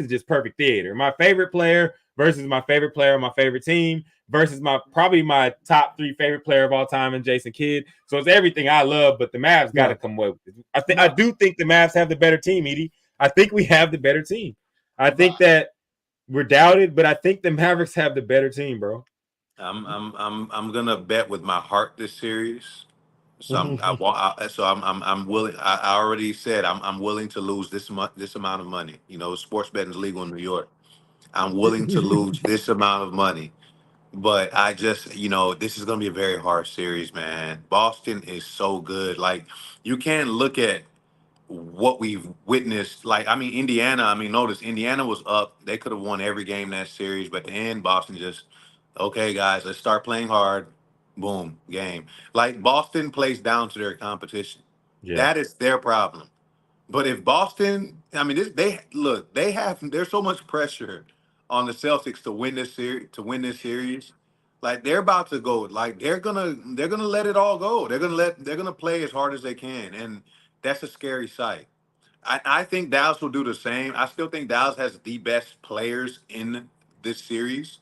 just perfect theater. My favorite player versus my favorite player on my favorite team versus probably my top 3 favorite player of all time in Jason Kidd. So it's everything I love, but the Mavs got to come away with it. I do think the Mavs have the better team, Edie. I think we have the better team. I think that we're doubted, but I think the Mavericks have the better team, bro. I'm gonna bet with my heart this series. So I'm willing. I already said I'm willing to lose this amount of money. You know, sports betting is legal in New York. I'm willing to lose this amount of money, but I just, this is gonna be a very hard series, man. Boston is so good. Like, you can't look at what we've witnessed. Like, Indiana. Notice Indiana was up. They could have won every game that series, but at the end, Boston just, okay, guys, let's start playing hard. Boom, game. Like, Boston plays down to their competition. Yeah. That is their problem. But if Boston, there's so much pressure on the Celtics to win this series. Like they're about to go. Like they're gonna let it all go. They're gonna play as hard as they can, and that's a scary sight. I think Dallas will do the same. I still think Dallas has the best players in this series,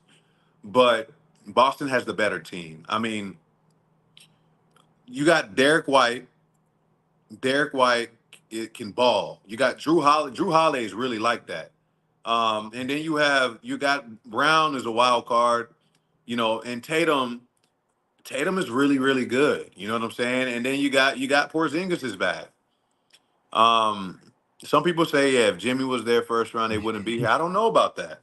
but Boston has the better team. I mean, you got Derek White. Derek White it can ball. You got Drew Holiday. Drew Holiday is really like that. And then you got Brown as a wild card, and Tatum. Tatum is really, really good. You know what I'm saying? And then you got Porzingis is back. Some people say, yeah, if Jimmy was there first round, they wouldn't be here. I don't know about that.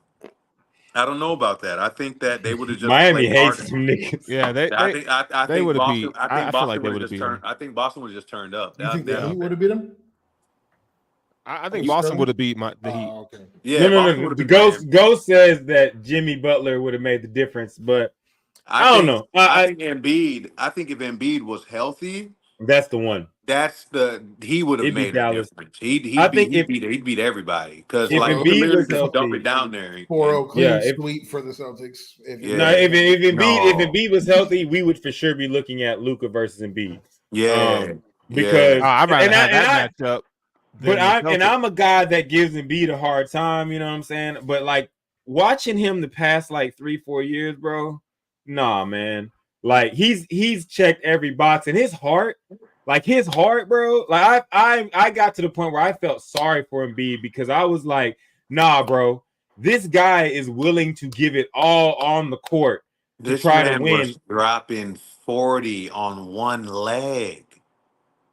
I think that they would have just Miami played hates harder. them niggas. Yeah, I they think would have Boston. beat. I think I feel Boston like they would would have have just beat turned. them. I think Boston would have just turned up. You think That- the Heat would have beat him? I think You Boston Sterling? would have beat the Heat. Oh, okay. Yeah, Boston No. would The have beat Miami. Ghost says that Jimmy Butler would have made the difference, but I don't know. I think Embiid. I think if Embiid was healthy, that's the one. he would have It'd be made a Dallas. difference. He'd I think beat everybody because if like you could Embiid literally was just dump healthy, it down there. 4-0 clean Yeah, if- sweep for the Celtics. Yeah. if Embiid was healthy, we would for sure be looking at Luka versus Embiid. Yeah, Because I'd rather and have I- that matchup. But than the Celtics. I'm a guy that gives Embiid a hard time, you know what I'm saying? But like watching him the past like 3-4 years, bro. Nah, man. Like he's checked every box, and his heart, bro. Like I got to the point where I felt sorry for Embiid because I was like, nah, bro, this guy is willing to give it all on the court to this try man to win. was dropping 40 on one leg.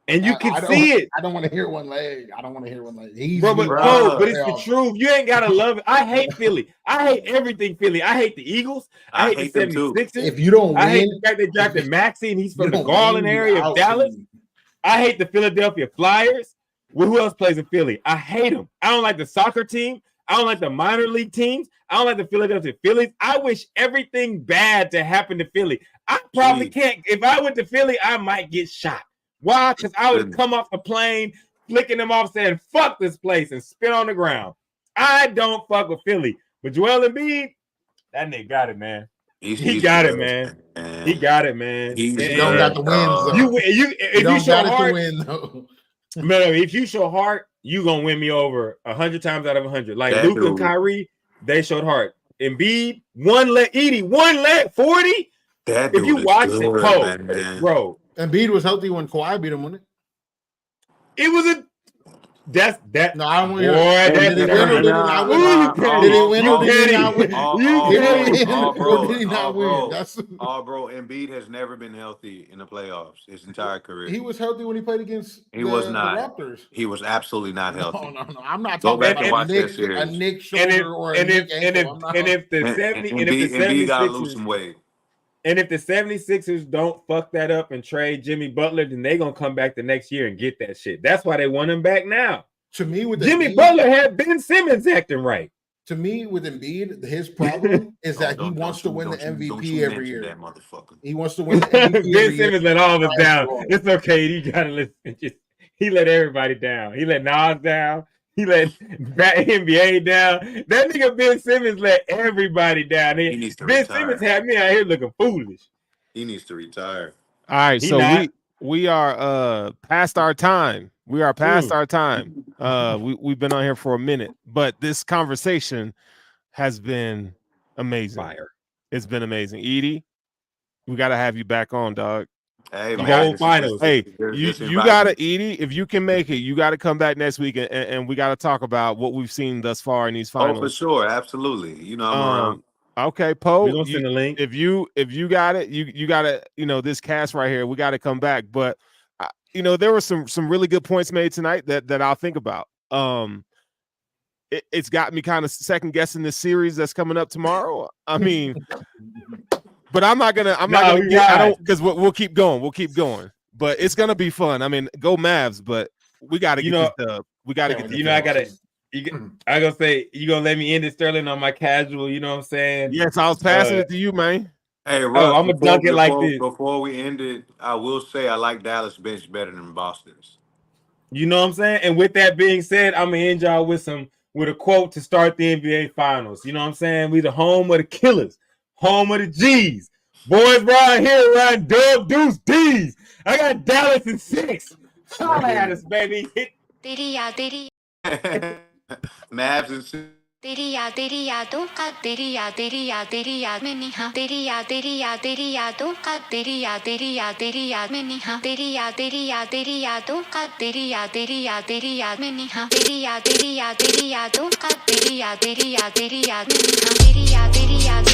And you can see it. I don't want to hear one leg. He's Bro, but it's the truth. You ain't gotta love it. I hate Philly. I hate everything Philly. I hate the Eagles. I hate the them too. 76ers. If you don't I hate win, the fact they drafted Maxey and he's from you the don't Garland win, area you're of out, Dallas. dude. I hate the Philadelphia Flyers. Well, who else plays in Philly? I hate them. I don't like the soccer team. I don't like the minor league teams. I don't like the Philadelphia Phillies. I wish everything bad to happen to Philly. I probably can't. If I went to Philly, I might get shot. Why? Because I would come off the plane, flicking them off, saying, fuck this place, and spit on the ground. I don't fuck with Philly. But Joel Embiid, that nigga got it, man. He got it, man. He got it, man. You don't got the wins, though. If you show heart, win, though. No, if you show heart, you gonna win me over 100 times out of 100. Like That Luka and dude. Kyrie, they showed heart. Embiid, one leg, 40. That If you dude watch is it, good, man. bro, Embiid was healthy when Kawhi beat him, wasn't it? it was a that. No, I don't want to Boy, hear that's Did he win or did he not win? Ooh, Did he win or did he not win? You Did he Oh, win bro. or did he not win? Bro, Embiid has never been healthy in the playoffs his entire career. He was healthy when he played against was not. the Raptors. He was absolutely not healthy. No. I'm not Go talking back and about watch that a series. Nick shoulder or a Nick ankle. if the 70 and if the Embiid got to lose 76ers some weight. and if the 76ers don't fuck that up and trade Jimmy Butler, then they gonna come back the next year and get that shit. That's why they want him back now. To me, with Jimmy Embiid, Butler had Ben Simmons acting right. To me, with Embiid, his problem is that he Don't wants to you- win the don't you- don't MVP you every mention year. That motherfucker. He wants to win the MVP Ben every year. Simmons let all of us down. Bro. It's okay. You gotta listen. He let everybody down. He let Nas down. He let NBA down. That nigga Ben Simmons let everybody down. He needs to Ben retire. Simmons had me out here looking foolish. He needs to retire. All right, He so not. we are past our time. We are past our time. We've been on here for a minute, but this conversation has been amazing. Fire. It's been amazing. Edie, we gotta have you back on, dog. Hey, The man, whole finals. Hey, just you invite gotta, me. Edie, if you can make it, you gotta come back next week and we gotta talk about what we've seen thus far in these finals. Oh, for sure, absolutely. You know, I'm around. Okay, Poe, We're gonna send a link. if you got it, you gotta, this cast right here, we gotta come back. But there were some really good points made tonight that I'll think about. It's got me kind of second guessing this series that's coming up tomorrow. I mean, but I'm not gonna because we'll keep going. We'll keep going. But it's gonna be fun. I mean, go Mavs, but we gotta get this dub. We gotta get this dub. I gonna say you gonna let me end it, Sterling, on my casual. You know what I'm saying? Yes, I was passing it to you, man. Hey, Russ, I'm gonna dunk it like this. Before we end it, I will say I like Dallas bench better than Boston's. You know what I'm saying? And with that being said, I'm gonna end y'all with a quote to start the NBA Finals. You know what I'm saying? We the home of the killers, home of the G's, Boys right here, right? Dub Deuce D's. I got Dallas in 6. Holla at us, baby. तेरी याद Mavs and six. तेरी यादों का तेरी याद में निहा तेरी यादों का तेरी याद में निहा तेरी यादों का तेरी याद में निहा तेरी यादों का तेरी याद में निहा तेरी याद